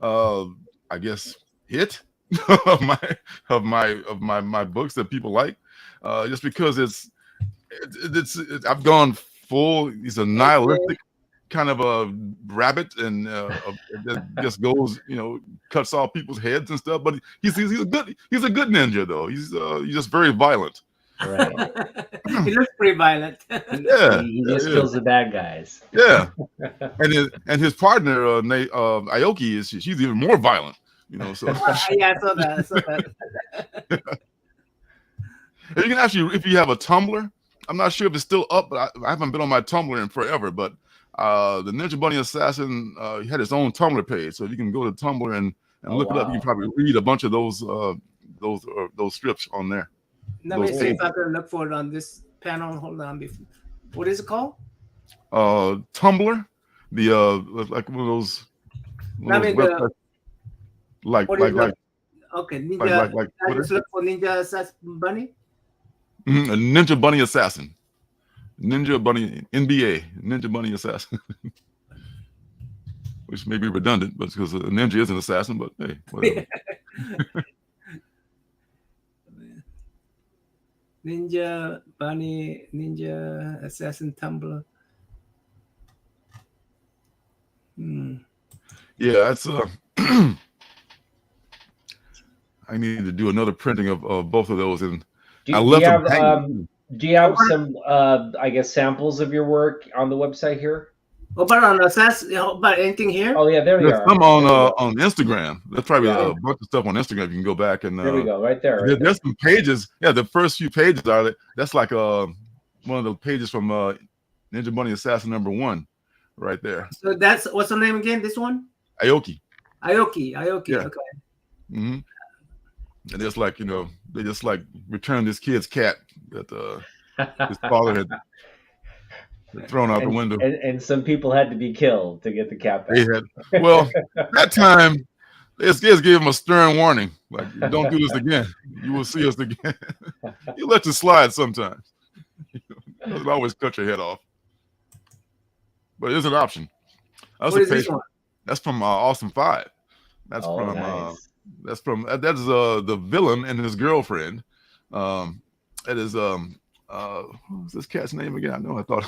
[SPEAKER 3] I guess, hit of my books that people like, just because it's I've gone full. He's a nihilistic kind of a rabbit, and that just goes, cuts off people's heads and stuff. But he's a good ninja though. He's just very violent.
[SPEAKER 2] Right.
[SPEAKER 1] He looks pretty violent.
[SPEAKER 3] Yeah,
[SPEAKER 2] he just kills the bad guys.
[SPEAKER 3] Yeah, and his partner Aoki she's even more violent. So
[SPEAKER 1] yeah, I saw that.
[SPEAKER 3] You can actually, if you have a Tumblr, I'm not sure if it's still up, but I haven't been on my Tumblr in forever. But the Ninja Bunny Assassin, he had his own Tumblr page, so you can go to Tumblr and look it up. You can probably read a bunch of those strips on there.
[SPEAKER 1] Let me see if I can look for it on this panel. Hold on. What is it called?
[SPEAKER 3] Tumblr, the like one of those.
[SPEAKER 1] Okay, Ninja. I just look for Ninja Assassin Bunny.
[SPEAKER 3] Ninja Bunny Assassin. Ninja Bunny NBA. Ninja Bunny Assassin. Which may be redundant, but because a ninja is an assassin. But hey, whatever.
[SPEAKER 1] Ninja Bunny, Ninja Assassin Tumblr.
[SPEAKER 3] Yeah, that's I need to do another printing of both of those, and
[SPEAKER 2] do you have some I guess samples of your work on the website here?
[SPEAKER 1] What about on Assassin? About anything here?
[SPEAKER 2] Oh yeah, there we are.
[SPEAKER 3] Some on Instagram. There's probably a bunch of stuff on Instagram. You can go back and
[SPEAKER 2] there we go, right there.
[SPEAKER 3] There's some pages. Yeah, the first few pages are that's like one of the pages from Ninja Bunny Assassin #1, right there.
[SPEAKER 1] So that's what's the name again? This one?
[SPEAKER 3] Aoki.
[SPEAKER 1] Yeah. Okay.
[SPEAKER 3] Mm-hmm. And it's like, they just like returned this kid's cat that his father had thrown out the window.
[SPEAKER 2] And some people had to be killed to get the cat back.
[SPEAKER 3] That time, they just gave him a stern warning. Like, don't do this again. You will see us again. You let you slide sometimes. Doesn't always cut your head off. But it is an option.
[SPEAKER 1] What is this one?
[SPEAKER 3] That's from Austin 5. That's from
[SPEAKER 2] nice.
[SPEAKER 3] That's the villain and his girlfriend. It is what's this cat's name again? I know I thought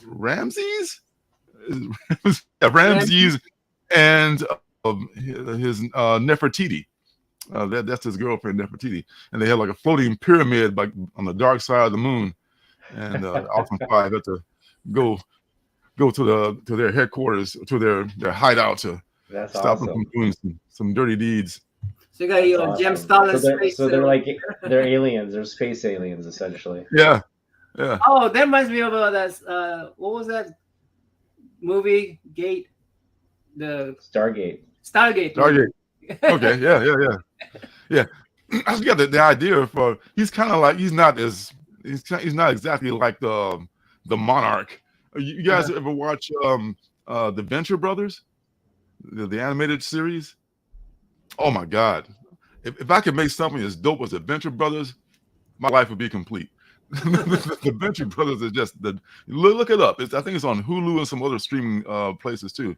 [SPEAKER 3] Ramses? Ramses and his Nefertiti. That's his girlfriend Nefertiti, and they have like a floating pyramid on the dark side of the moon. And Austin 5 had to go to their headquarters, to their hideout to stop them from doing some dirty deeds.
[SPEAKER 1] So you got your Gem Stalin space.
[SPEAKER 2] So they're aliens. They're space aliens essentially.
[SPEAKER 3] Yeah.
[SPEAKER 1] Oh, that reminds me of that. What was that movie? The
[SPEAKER 2] Stargate.
[SPEAKER 3] Okay. Yeah. I just got the idea for he's kind of like he's not exactly like the Monarch. You guys ever watch the Venture Brothers, the animated series? Oh my God! If I could make something as dope as the Venture Brothers, my life would be complete. the Venture Brothers is just look it up. I think it's on Hulu and some other streaming places too.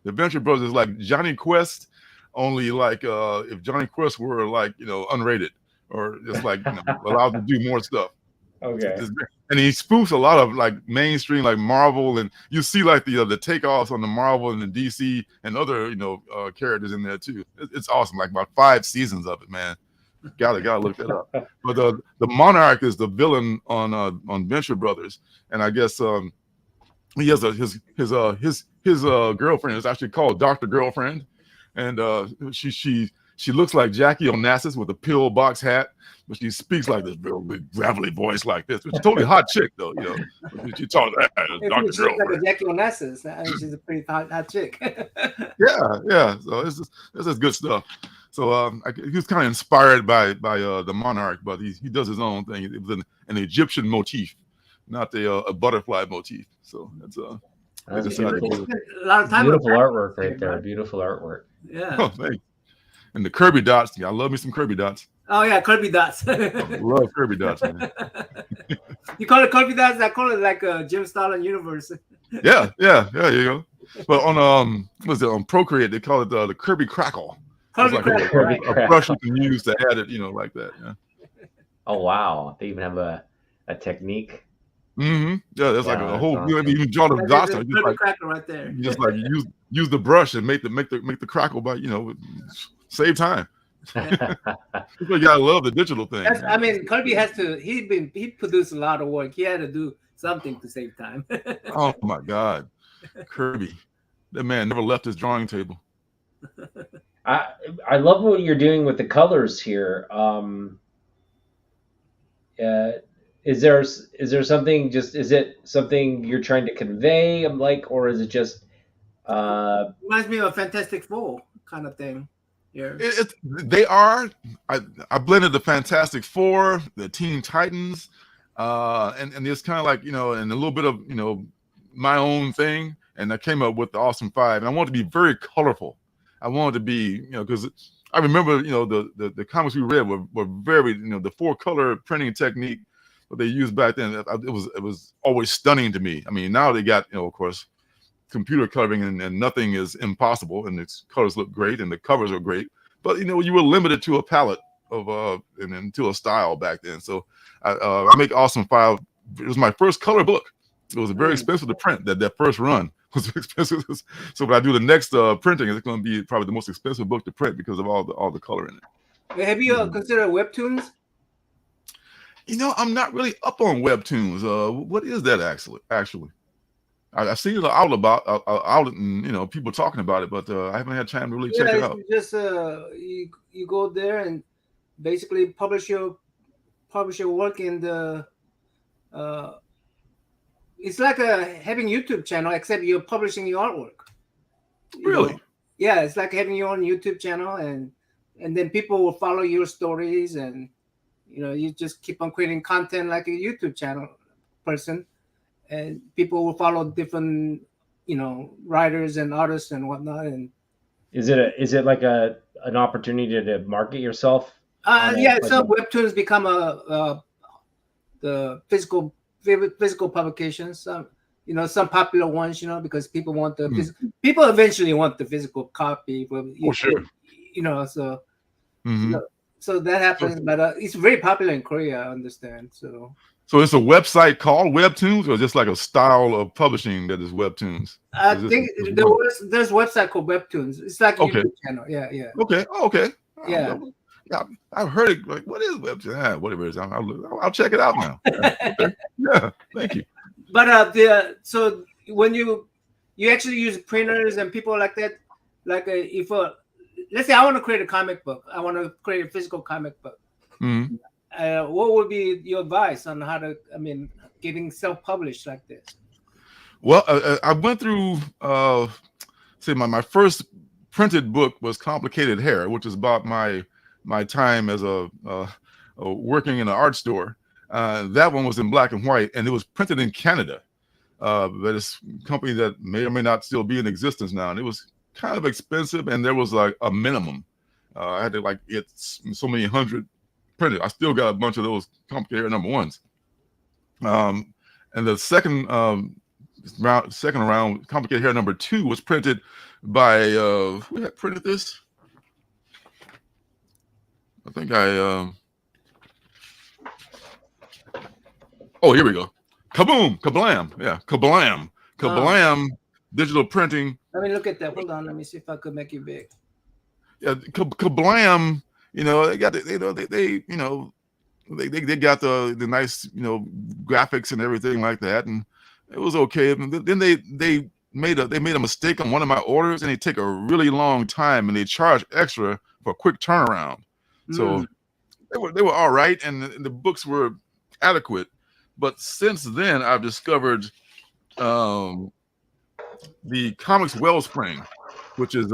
[SPEAKER 3] The Venture Brothers is like Johnny Quest, only like if Johnny Quest were like unrated or just like allowed to do more stuff.
[SPEAKER 2] Okay.
[SPEAKER 3] And he spoofs a lot of like mainstream like Marvel, and you see like the takeoffs on the Marvel and the DC and other characters in there too. It's awesome. Like about 5 seasons of it, man. Gotta look that up. But the Monarch is the villain on Venture Brothers, and I guess he has his girlfriend is actually called Dr. Girlfriend, and she looks like Jackie Onassis with a pillbox hat, but she speaks like this real big gravelly voice like this. She's totally hot chick though, She talks like Dr. Girlfriend.
[SPEAKER 1] Like Jackie Onassis. I mean, she's a pretty hot chick.
[SPEAKER 3] yeah. So this is good stuff. So he was kind of inspired by the Monarch, but he does his own thing. It was an Egyptian motif, not a butterfly motif. So that's
[SPEAKER 2] a lot
[SPEAKER 1] of time.
[SPEAKER 2] Beautiful artwork right there. Beautiful artwork.
[SPEAKER 1] Yeah.
[SPEAKER 3] Oh, thanks. And the Kirby dots. I love me some Kirby dots.
[SPEAKER 1] Oh yeah, Kirby dots.
[SPEAKER 3] I love Kirby dots, man.
[SPEAKER 1] You call it Kirby dots? I call it like a Jim Stalin universe.
[SPEAKER 3] Yeah. You go. But on on Procreate they call it the Kirby Crackle. It's like a brush you can use to add it, like that. Yeah.
[SPEAKER 2] Oh wow! They even have a technique.
[SPEAKER 3] Mm-hmm. Yeah, there's like a whole. Awesome. You draw the dots.
[SPEAKER 1] Crackle right there.
[SPEAKER 3] You just like use the brush and make the crackle by save time. You gotta love the digital thing.
[SPEAKER 1] I mean, Kirby has to. He produced a lot of work. He had to do something to save time.
[SPEAKER 3] Oh my God, Kirby, that man never left his drawing table.
[SPEAKER 2] I love what you're doing with the colors here. Is there something? Is it something you're trying to convey? Or is it just?
[SPEAKER 1] Reminds me of a Fantastic Four kind of thing. Yeah.
[SPEAKER 3] They are. I blended the Fantastic Four, the Teen Titans, and it's kind of like and a little bit of my own thing, and I came up with the Awesome Five, and I want it to be very colorful. I wanted to be, because I remember, the comics we read were very, the 4-color printing technique that they used back then. It was always stunning to me. I mean, now they got, of course, computer coloring and nothing is impossible, and its colors look great and the covers are great. But you were limited to a palette of and to a style back then. So I make Awesome Five. It was my first color book. It was very expensive to print. That first run was expensive. So when I do the next printing, it's going to be probably the most expensive book to print because of all the color in it.
[SPEAKER 1] Have you considered webtoons?
[SPEAKER 3] I'm not really up on webtoons. What is that actually? I've seen it out and people talking about it, but I haven't had time to really check it out.
[SPEAKER 1] Just you go there and basically publish your work in the. It's like having a YouTube channel, except you're publishing your artwork.
[SPEAKER 3] Really?
[SPEAKER 1] Yeah, it's like having your own YouTube channel, and then people will follow your stories, and you just keep on creating content like a YouTube channel person, and people will follow different writers and artists and whatnot. And
[SPEAKER 2] is it like an opportunity to market yourself?
[SPEAKER 1] Some webtoons become the physical publications. Some popular ones, because people want people eventually want the physical copy.
[SPEAKER 3] Sure.
[SPEAKER 1] So so that happens, but it's very popular in Korea, I understand. So
[SPEAKER 3] it's a website called Webtoons, or just like a style of publishing that is Webtoons?
[SPEAKER 1] I think there's a website called Webtoons. It's like a YouTube channel. Yeah.
[SPEAKER 3] Okay.
[SPEAKER 1] Yeah.
[SPEAKER 3] I've heard it. Like, what is Webtoons? Whatever it is, I'll check it out now. Yeah, thank you.
[SPEAKER 1] But so when you actually use printers and people like that, like if let's say I want to create a comic book, I want to create a physical comic book.
[SPEAKER 3] Mm-hmm.
[SPEAKER 1] What would be your advice on how to, getting self-published like this?
[SPEAKER 3] Well, I went through, my first printed book was Complicated Hair, which is about my time as working in an art store. That one was in black and white, and it was printed in Canada. But it's a company that may or may not still be in existence now, and it was kind of expensive, and there was like a minimum. I had to get so many hundred printed. I still got a bunch of those Complicated Hair #1s. And the second round, Complicated Hair number 2 was printed by who had printed this? I think oh, here we go. Kaboom, kablam. Yeah, kablam digital printing.
[SPEAKER 1] Let me look at that. Hold on. Let me see if I could make it big.
[SPEAKER 3] Yeah, kablam. They got they got the nice graphics and everything like that, and it was okay. And then they made a mistake on one of my orders, and they take a really long time, and they charge extra for a quick turnaround. So they were all right, and the books were adequate. But since then, I've discovered the Comics Wellspring, which is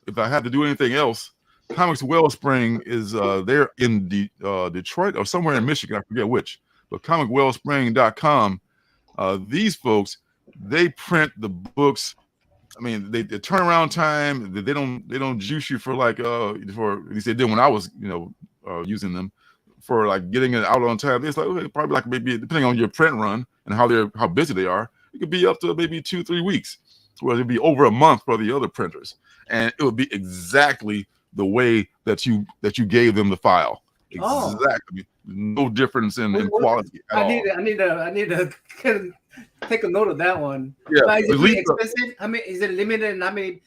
[SPEAKER 3] if I had to do anything else, Comics Wellspring is they're in Detroit or somewhere in Michigan, I forget which, but comicwellspring.com. These folks, they print the books. I mean, the turnaround time, they don't juice you for like for at least they did when I was using them for like getting it out on time. It's like okay, probably like maybe depending on your print run and how busy they are, it could be up to maybe 2-3 weeks. Whereas it'd be over a month for the other printers, and it would be exactly the way that you gave them the file. Exactly, no difference in quality at all.
[SPEAKER 1] I need to take a note of that one.
[SPEAKER 3] Yeah,
[SPEAKER 1] but is it really expensive? I mean, is it limited in how many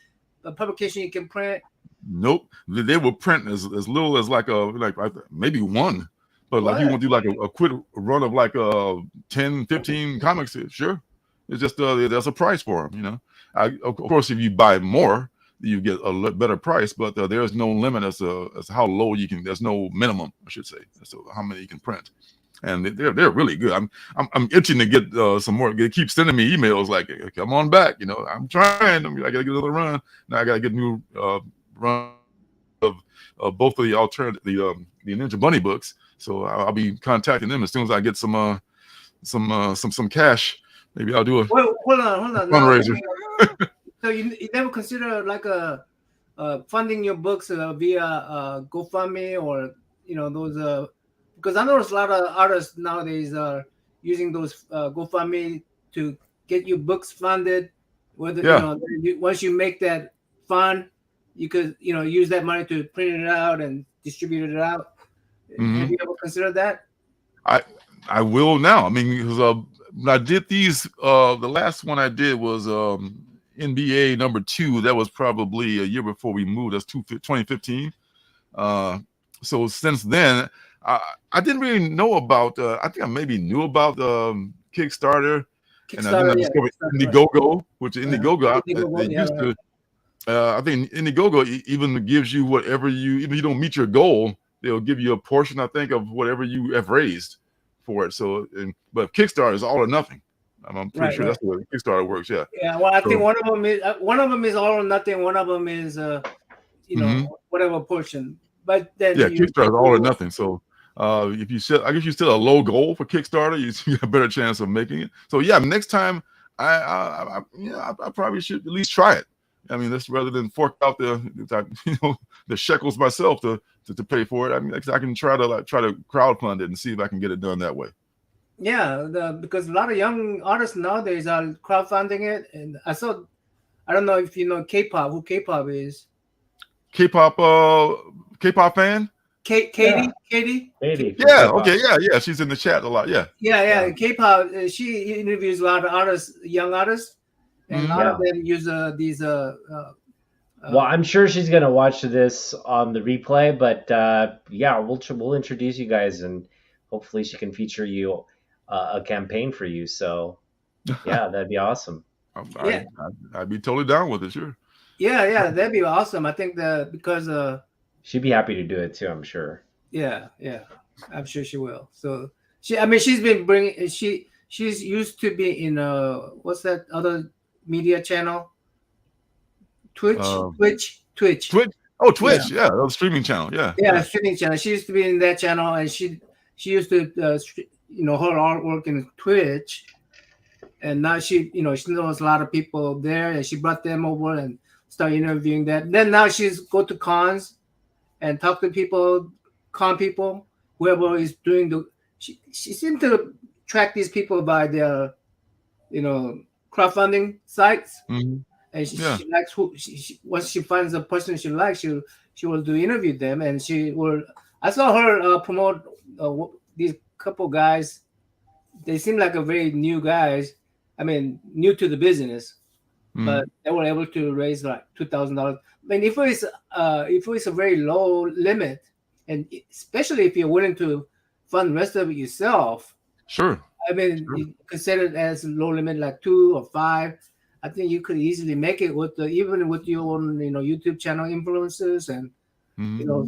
[SPEAKER 1] publication you can print?
[SPEAKER 3] Nope, they will print as little as like maybe one, but like you want to do like a quick run of like 10-15 comics, sure. It's just there's a price for them, of course, if you buy more, you get a better price, but there's no limit as to how low you can. There's no minimum, I should say, as to how many you can print, and they're really good. I'm itching to get some more. They keep sending me emails like, "Come on back," I'm trying. I gotta get another run. Now I gotta get a new run of both of the alternative, the Ninja Bunny books. So I'll be contacting them as soon as I get some cash. Maybe I'll do a
[SPEAKER 1] hold on
[SPEAKER 3] fundraiser.
[SPEAKER 1] So you never consider like funding your books via GoFundMe or those because I notice a lot of artists nowadays are using those GoFundMe to get your books funded. Whether once you make that fund, you could use that money to print it out and distribute it out. Have you ever considered that?
[SPEAKER 3] I will now. I mean, because when I did these, the last one I did was NBA number 2. That was probably a year before we moved. That's 2015. So since then, I didn't really know about. I think I maybe knew about Kickstarter, and then I discovered Indiegogo, which Indiegogo they used to. I think Indiegogo even gives you whatever even if you don't meet your goal, they'll give you a portion, I think, of whatever you have raised for it. So, but Kickstarter is all or nothing. I'm pretty sure that's the way Kickstarter works. Yeah.
[SPEAKER 1] Yeah. Well, I think one of them is all or nothing. One of them is whatever portion. But then
[SPEAKER 3] Kickstarter is all or nothing. So if you set, I guess you set a low goal for Kickstarter, you have a better chance of making it. So yeah, next time I probably should at least try it. I mean, that's rather than fork out the shekels myself to pay for it. I mean, I can try to crowdfund it and see if I can get it done that way.
[SPEAKER 1] Yeah, because a lot of young artists nowadays are crowdfunding it, and I don't know if you know K-pop, who K-pop is.
[SPEAKER 3] K-pop fan.
[SPEAKER 1] Katie.
[SPEAKER 3] Yeah. Okay. Yeah. She's in the chat a lot. Yeah.
[SPEAKER 1] Yeah. K-pop. She interviews a lot of artists, young artists. And a lot of them use these.
[SPEAKER 2] Well, I'm sure she's gonna watch this on the replay, but we'll introduce you guys, and hopefully she can feature you a campaign for you. So, yeah, that'd be awesome.
[SPEAKER 3] I'd be totally down with it. Sure.
[SPEAKER 1] Yeah, that'd be awesome. I think because
[SPEAKER 2] she'd be happy to do it too. I'm sure.
[SPEAKER 1] Yeah, I'm sure she will. So she's been bringing. She's used to be in what's that other media channel? Twitch.
[SPEAKER 3] Oh, Twitch. Yeah, that was streaming channel. Yeah,
[SPEAKER 1] streaming channel. She used to be in that channel, and she used to her artwork in Twitch, and now she knows a lot of people there, and she brought them over and started interviewing that. Then now she's go to cons and talk to people, con people, whoever is doing she seemed to track these people by their, crowdfunding sites.
[SPEAKER 3] Mm-hmm.
[SPEAKER 1] And
[SPEAKER 3] Yeah.
[SPEAKER 1] she likes who once she finds a person she likes, she will do interview them, and she will. I saw her promote these couple guys. They seem like a very new guys. I mean, new to the business, but they were able to raise like $2,000. I mean, if it's a very low limit, and especially if you're willing to fund the rest of it yourself,
[SPEAKER 3] Sure.
[SPEAKER 1] I mean, you consider it as a low limit, like 2 or 5. I think you could easily make it with even with your own, YouTube channel influencers and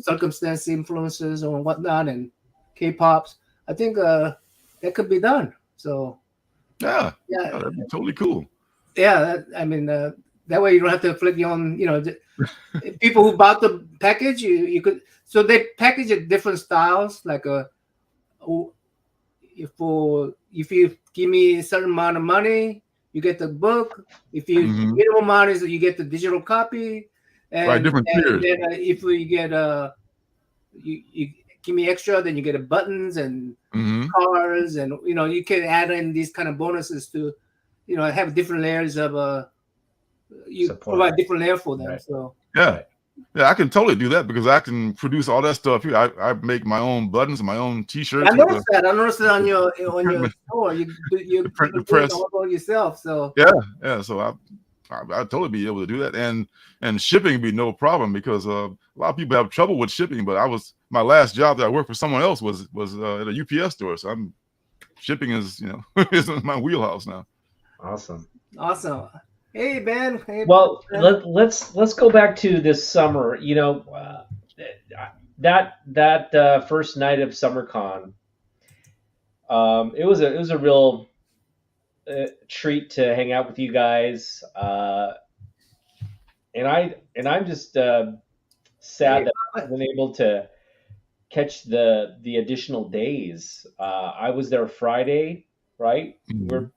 [SPEAKER 1] circumstance influencers or whatnot and K-pops. I think that could be done. So
[SPEAKER 3] yeah, that'd be totally cool.
[SPEAKER 1] Yeah, that way you don't have to inflict your own. People who bought the package, you could. So they package it different styles, like if you give me a certain amount of money, you get the book. If you minimum amount is you get the digital copy, and
[SPEAKER 3] right, different tiers.
[SPEAKER 1] Then if you get you give me extra, then you get buttons and cars, and you can add in these kind of bonuses to, have different layers of you support. Provide different layer for them. Right. So
[SPEAKER 3] yeah. Yeah, I can totally do that because I can produce all that stuff here. I make my own buttons, my own T-shirts.
[SPEAKER 1] I noticed that on your store. You
[SPEAKER 3] print the press
[SPEAKER 1] all yourself. So
[SPEAKER 3] yeah. So I'd totally be able to do that, and shipping would be no problem because a lot of people have trouble with shipping. But my last job that I worked for someone else was at a UPS store. So shipping is is my wheelhouse now.
[SPEAKER 2] Awesome.
[SPEAKER 1] Hey Ben. Hey,
[SPEAKER 2] well, Ben. Let's go back to this summer. That first night of SummerCon, it was a real treat to hang out with you guys, and I'm just sad that I wasn't able to catch the additional days. I was there Friday, right?
[SPEAKER 3] Yep.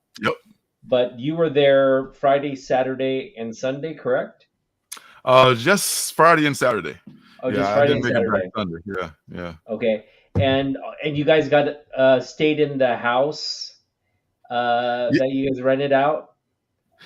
[SPEAKER 2] But you were there Friday, Saturday, and Sunday, correct?
[SPEAKER 3] Just Friday and Saturday.
[SPEAKER 2] Oh, just Friday and Saturday.
[SPEAKER 3] It back Sunday. Yeah.
[SPEAKER 2] Okay, and you guys got stayed in the house that you guys rented out?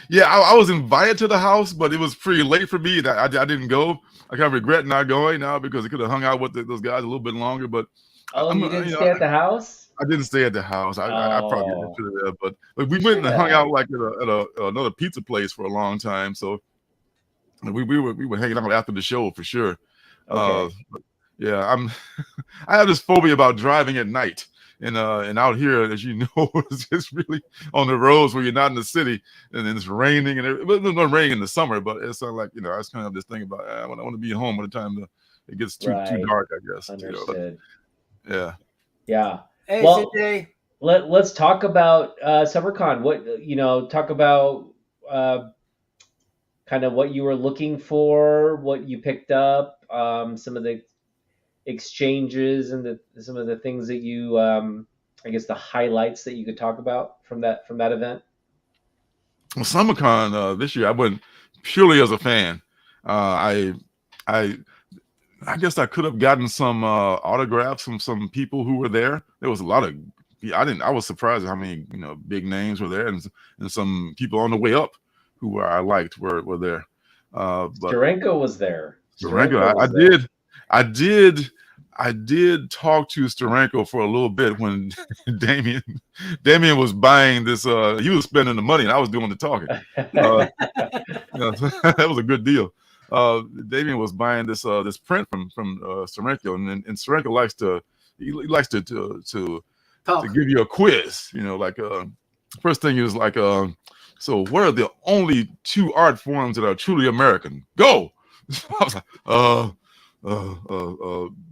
[SPEAKER 3] Yeah, I was invited to the house, but it was pretty late for me. That I didn't go. I kind of regret not going now because I could have hung out with those guys a little bit longer. But
[SPEAKER 2] you didn't stay at the house?
[SPEAKER 3] I didn't stay at the house. I probably should have, but we went and hung out like at another pizza place for a long time. So we were hanging out after the show for sure.
[SPEAKER 2] Okay.
[SPEAKER 3] Yeah, I have this phobia about driving at night, and out here, as you know, it's just really on the roads where you're not in the city, and then it's raining, and it wasn't raining in the summer, but it's like I was kind of this thing about I want to be home by the time it gets too dark, I guess.
[SPEAKER 2] Understood.
[SPEAKER 3] Yeah.
[SPEAKER 1] Hey,
[SPEAKER 2] well,
[SPEAKER 1] CJ.
[SPEAKER 2] Let's talk about SummerCon. What talk about kind of what you were looking for, what you picked up, some of the exchanges and some of the things that you I guess the highlights that you could talk about from that event.
[SPEAKER 3] Well, SummerCon this year I went purely as a fan. I guess I could have gotten some autographs from some people who were there. There was a lot of I was surprised at how many big names were there, and some people on the way up who I liked were there. But
[SPEAKER 2] Steranko was there.
[SPEAKER 3] Steranko, I did talk to Steranko for a little bit when Damien was buying this. He was spending the money, and I was doing the talking. That was a good deal. Damien was buying this print from Steranko, and Steranko likes to give you a quiz. First thing is like, so what are the only 2 art forms that are truly American? Go. So I was like,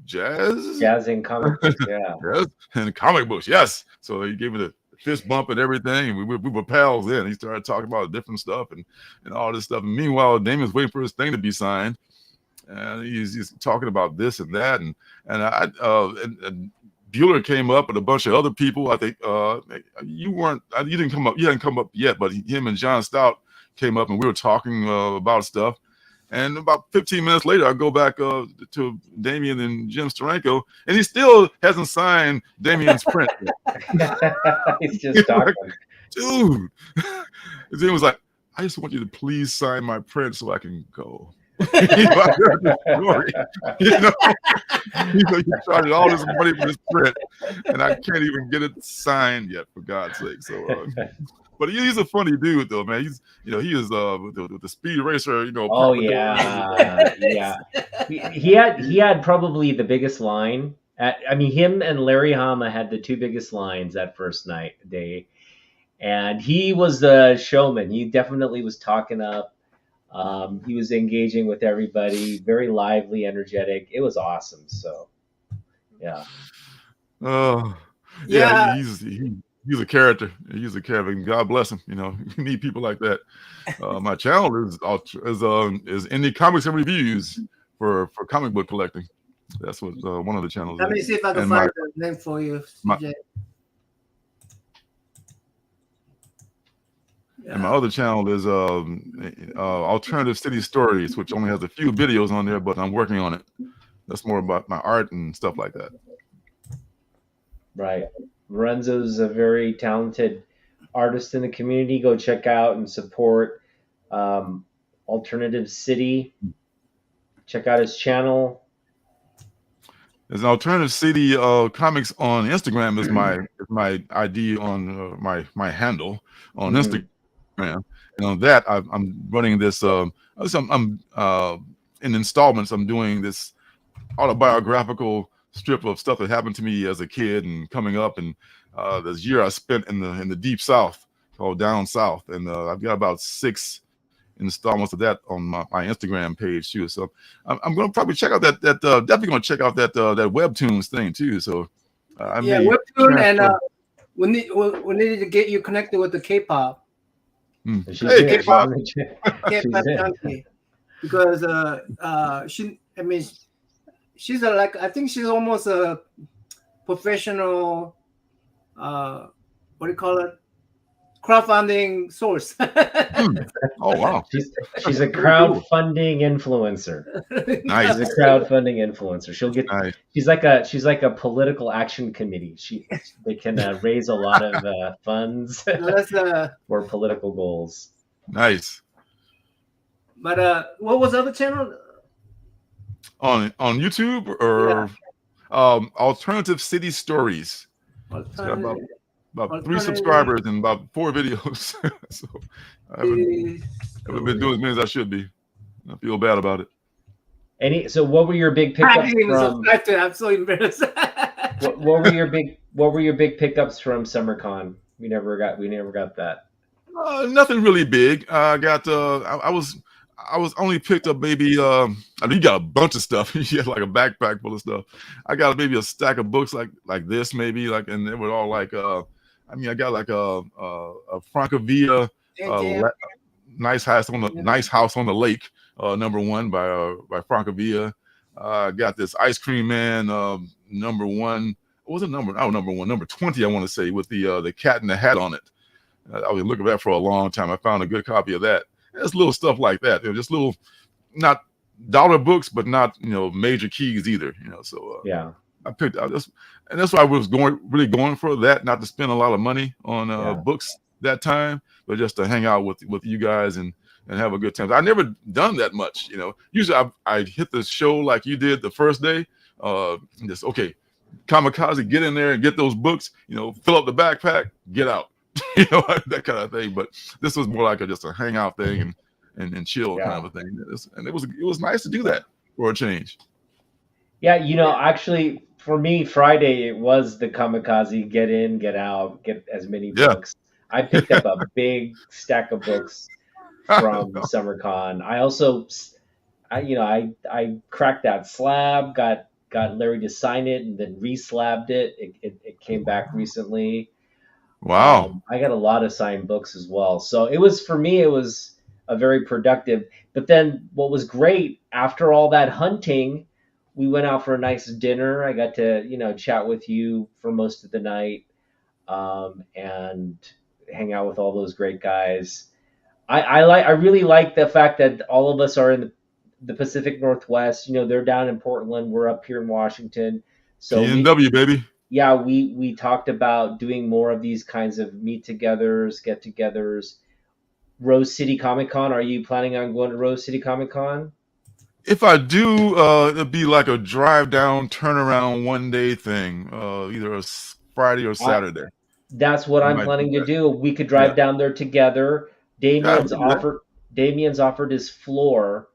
[SPEAKER 3] jazz
[SPEAKER 2] and comic books, yeah.
[SPEAKER 3] Yes, and comic books, yes. So he gave me the fist bump and everything, and we were pals then. He started talking about different stuff and all this stuff. And meanwhile, Damien's waiting for his thing to be signed, and he's talking about this and that, and Bueller came up with a bunch of other people. I think you didn't come up. You hadn't come up yet, but him and John Stout came up, and we were talking about stuff. And about 15 minutes later, I go back to Damien and Jim Steranko, and he still hasn't signed Damien's print yet.
[SPEAKER 2] He's just talking.
[SPEAKER 3] Like, dude. And Jim was like, I just want you to please sign my print so I can go. You charged all this money for this print, and I can't even get it signed yet, for God's sake. So, but he's a funny dude, though, man. He's, he is with the speed racer,
[SPEAKER 2] Oh yeah, yeah. He had probably the biggest line. Him and Larry Hama had the two biggest lines that first day, and he was the showman. He definitely was talking up. He was engaging with everybody, very lively, energetic. It was awesome. So, yeah.
[SPEAKER 3] Yeah. He's a character. He's a character. God bless him. You need people like that. My channel is Indie Comics and Reviews for comic book collecting. That's what one of the channels.
[SPEAKER 1] Let me see if I can find the name for you, CJ.
[SPEAKER 3] And my other channel is Alternative City Stories, which only has a few videos on there, but I'm working on it. That's more about my art and stuff like that.
[SPEAKER 2] Right. Lorenzo's a very talented artist in the community. Go check out and support Alternative City. Check out his channel.
[SPEAKER 3] There's an Alternative City Comics on Instagram is my ID on my handle on Instagram. And on that, I'm running this. I'm in installments. I'm doing this autobiographical strip of stuff that happened to me as a kid and coming up, and this year I spent in the deep South, called Down South, and I've got about 6 installments of that on my Instagram page too. So I'm going to probably check out that definitely going to check out that Webtoons thing too. So
[SPEAKER 1] Webtoon, and we need to get you connected with the K-pop.
[SPEAKER 3] Hey,
[SPEAKER 1] K-pop junkie, because she's I think she's almost a professional. What do you call it? Crowdfunding source.
[SPEAKER 3] Oh wow!
[SPEAKER 2] She's a crowdfunding influencer.
[SPEAKER 3] Nice.
[SPEAKER 2] She's a crowdfunding influencer. She'll get.
[SPEAKER 3] Nice.
[SPEAKER 2] She's like a political action committee. They can raise a lot of funds for political goals.
[SPEAKER 3] Nice.
[SPEAKER 2] But
[SPEAKER 1] what was the other channel?
[SPEAKER 3] On YouTube or Alternative City Stories. It's got about 3 subscribers and about 4 videos. So I haven't been doing as many as I should be. I feel bad about it.
[SPEAKER 2] So what were your big pickups from?
[SPEAKER 1] I'm so embarrassed.
[SPEAKER 2] what were your big pickups from SummerCon? We never got that.
[SPEAKER 3] Nothing really big. I got I was only picked up maybe I know you got a bunch of stuff. You had like a backpack full of stuff. I got maybe a stack of books like this maybe, and they were all like I got like a Francavilla nice house on the lake, #1 by Francavilla. Got this Ice Cream Man #1. What was it number 20, I want to say, with the cat in the hat on it. I was looking for that for a long time. I found a good copy of that. There's little stuff like that. Just little, not dollar books, but not major keys either. So
[SPEAKER 2] yeah,
[SPEAKER 3] I picked out this, and that's why I was really going for that, not to spend a lot of money on books that time, but just to hang out with you guys and have a good time. I never done that much. Usually I hit the show like you did the first day. Just okay, kamikaze, get in there and get those books. Fill up the backpack, get out. That kind of thing. But this was more like just a hangout thing and chill kind of a thing. And it was nice to do that for a change.
[SPEAKER 2] Yeah, actually for me, Friday it was the kamikaze, get in, get out, get as many books. I picked up a big stack of books from SummerCon. I also, I cracked that slab, got Larry to sign it, and then re-slabbed it. It came back recently.
[SPEAKER 3] Wow.
[SPEAKER 2] I got a lot of signed books as well. So it was a very productive. But then what was great, after all that hunting, we went out for a nice dinner. I got to, chat with you for most of the night and hang out with all those great guys. I really like the fact that all of us are in the Pacific Northwest. They're down in Portland. We're up here in Washington. So
[SPEAKER 3] PNW, baby.
[SPEAKER 2] Yeah, we talked about doing more of these kinds of meet-togethers, get-togethers. Rose City Comic Con. Are you planning on going to Rose City Comic Con?
[SPEAKER 3] If I do, it'll be like a drive down, turn around, 1 day thing, either a Friday or Saturday.
[SPEAKER 2] That's what I'm planning to do. We could drive down there together. Damien's offered his floor.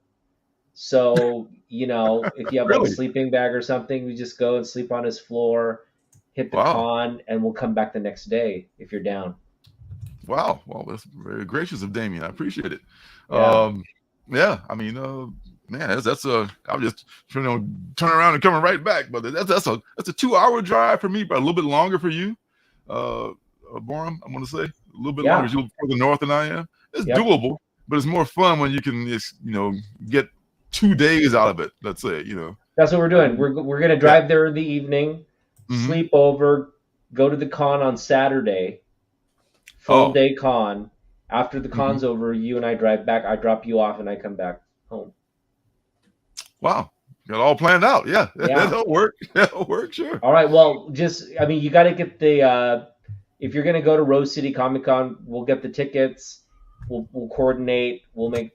[SPEAKER 2] So, if you have like a sleeping bag or something, we just go and sleep on his floor, hit the con, and we'll come back the next day if you're down.
[SPEAKER 3] Wow. Well, that's very gracious of Damien. I appreciate it.
[SPEAKER 2] Yeah.
[SPEAKER 3] I mean, man, I was just turn around and coming right back, but that's a 2-hour drive for me, but a little bit longer for you, Borum. I'm gonna say a little bit longer. You're further north than I am. It's doable, but it's more fun when you can just get 2 days out of it. Let's say
[SPEAKER 2] That's what we're doing. We're gonna drive there in the evening, sleep over, go to the con on Saturday, full day con. After the con's over, you and I drive back. I drop you off, and I come back home.
[SPEAKER 3] Wow, got it all planned out. Yeah. That'll work. That'll work. Sure.
[SPEAKER 2] All right. Well, you got to get the. If you're gonna go to Rose City Comic Con, we'll get the tickets. We'll coordinate. We'll make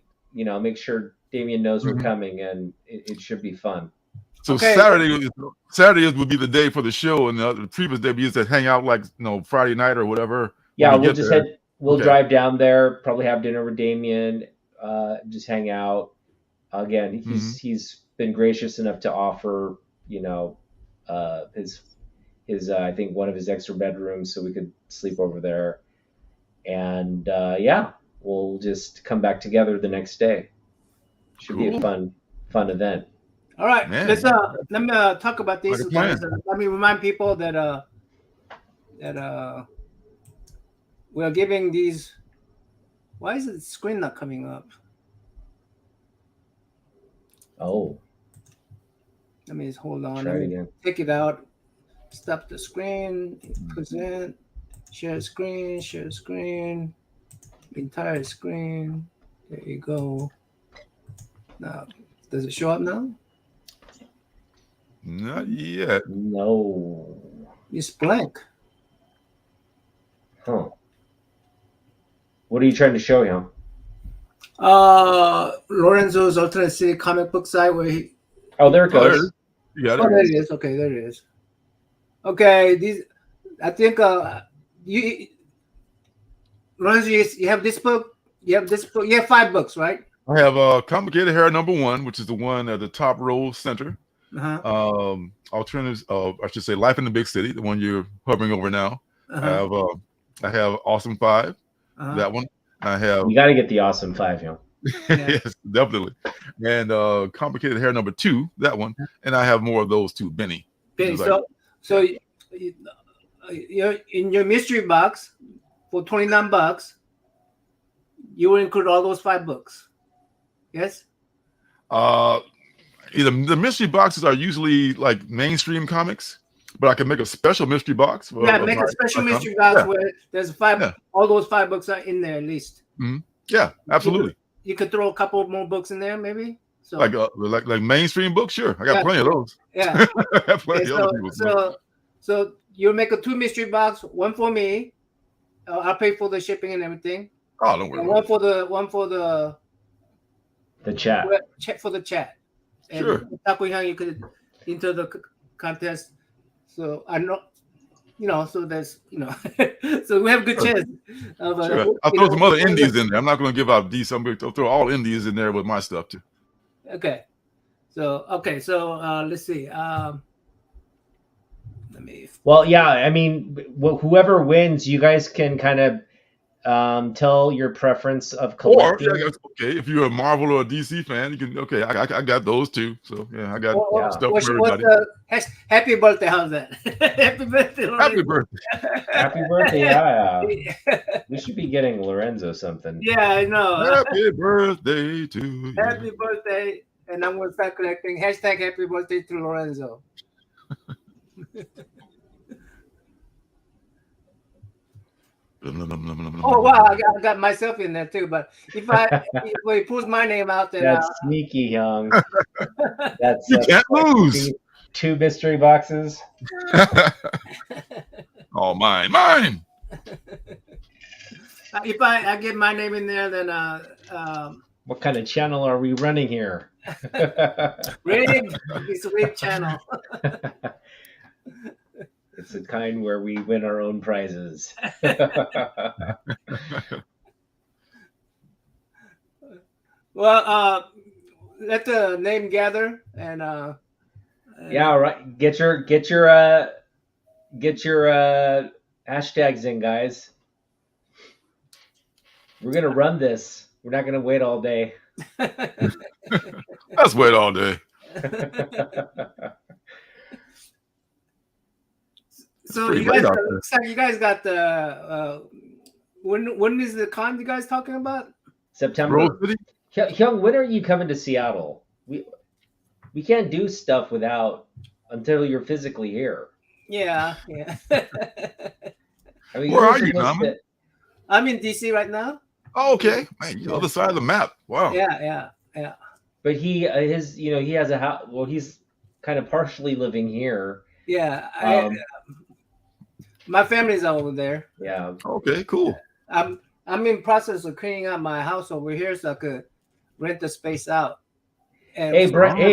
[SPEAKER 2] sure Damien knows we're coming, and it should be fun.
[SPEAKER 3] So Saturday would be the day for the show, and the previous day we used to hang out like Friday night or whatever.
[SPEAKER 2] Yeah, we'll just We'll drive down there, probably have dinner with Damien, just hang out. Again, he's been gracious enough to offer, his I think one of his extra bedrooms so we could sleep over there. And we'll just come back together the next day. Should be a fun event.
[SPEAKER 1] All right, let's let me talk about this. Let me remind people that we're giving these. Why is the screen not coming up?
[SPEAKER 2] Oh.
[SPEAKER 1] Let me just hold on.
[SPEAKER 2] Try it again.
[SPEAKER 1] Take it out. Stop the screen. Present. Share screen. Entire screen. There you go. Now, does it show up now?
[SPEAKER 3] Not yet.
[SPEAKER 2] No.
[SPEAKER 1] It's blank.
[SPEAKER 2] Huh. What are you trying to show him?
[SPEAKER 1] Lorenzo's alternate city comic book site where he.
[SPEAKER 2] Oh, there it goes.
[SPEAKER 3] Yeah,
[SPEAKER 1] there it is. Okay, there it is. Okay, these. I think you, Lorenzo, you have this book. You have this book. You have 5 books, right?
[SPEAKER 3] I have Complicated Hair #1, which is the one at the top row center. Alternatives. I should say Life in the Big City, the one you're hovering over now. I have Awesome 5. That one. I have.
[SPEAKER 2] You got to get the Awesome 5, yo.
[SPEAKER 3] Yes, definitely. And Complicated Hair #2, that one. And I have more of those too, Benny.
[SPEAKER 1] So you're in your mystery box for $29. You will include all those 5 books. Yes.
[SPEAKER 3] The mystery boxes are usually like mainstream comics, but I can make a special mystery box.
[SPEAKER 1] Make a special mystery box where there's 5. All those 5 books are in there at least.
[SPEAKER 3] Yeah, absolutely.
[SPEAKER 1] You could throw a couple more books in there, maybe. So
[SPEAKER 3] like mainstream books, sure. I got plenty of those.
[SPEAKER 1] Yeah.
[SPEAKER 3] I have plenty of other people's books.
[SPEAKER 1] So you'll make a 2 mystery box, one for me. I'll pay for the shipping and everything.
[SPEAKER 3] Oh, don't worry.
[SPEAKER 1] And one for the
[SPEAKER 2] chat.
[SPEAKER 1] For the chat. And
[SPEAKER 3] sure.
[SPEAKER 1] Taku-yang, you could enter the contest. So I know, so there's, so we have a good chance.
[SPEAKER 3] Sure. I'll throw some other indies in there. I'm not going to give out these. I'll throw all indies in there with my stuff too.
[SPEAKER 1] Okay. So let's see.
[SPEAKER 2] Well, yeah. I mean, whoever wins, you guys can kind of tell your preference of collecting.
[SPEAKER 3] Or if you're a Marvel or a DC fan, you can. Okay, I got those too. So yeah, I got stuff for everybody.
[SPEAKER 1] Happy birthday! How's that? Happy birthday!
[SPEAKER 3] Happy birthday!
[SPEAKER 2] Happy birthday! Yeah. We should be getting Lorenzo something.
[SPEAKER 1] Yeah, I know.
[SPEAKER 3] Happy birthday to you.
[SPEAKER 1] Happy birthday! And I'm gonna start collecting #Happy birthday to Lorenzo. Oh wow, I got myself in there too. But if he pulls my name out, then
[SPEAKER 2] That's sneaky, young. That's
[SPEAKER 3] You can't lose.
[SPEAKER 2] Two mystery boxes.
[SPEAKER 3] Oh, mine.
[SPEAKER 1] If I get my name in there, then
[SPEAKER 2] What kind of channel are we running here?
[SPEAKER 1] rigged. It's a rigged channel.
[SPEAKER 2] It's the kind where we win our own prizes.
[SPEAKER 1] Well, let the name gather and
[SPEAKER 2] yeah, right. Get your hashtags in, guys. We're gonna run this. We're not gonna wait all day.
[SPEAKER 3] Let's wait all day.
[SPEAKER 1] So you guys, looks like you guys got the when is the con you guys talking about?
[SPEAKER 2] September. Hyung, when are you coming to Seattle? We can't do stuff until you're physically here.
[SPEAKER 1] Yeah.
[SPEAKER 2] I mean,
[SPEAKER 3] where are you, Norman?
[SPEAKER 1] I'm in DC right now.
[SPEAKER 3] Oh, okay. Man, you're the other side of the map. Wow.
[SPEAKER 1] Yeah.
[SPEAKER 2] But he has a house. Well, he's kind of partially living here.
[SPEAKER 1] Yeah. My family's over there.
[SPEAKER 2] Yeah.
[SPEAKER 3] Okay, cool.
[SPEAKER 1] I'm in process of cleaning out my house over here so I could rent the space out. And
[SPEAKER 2] hey,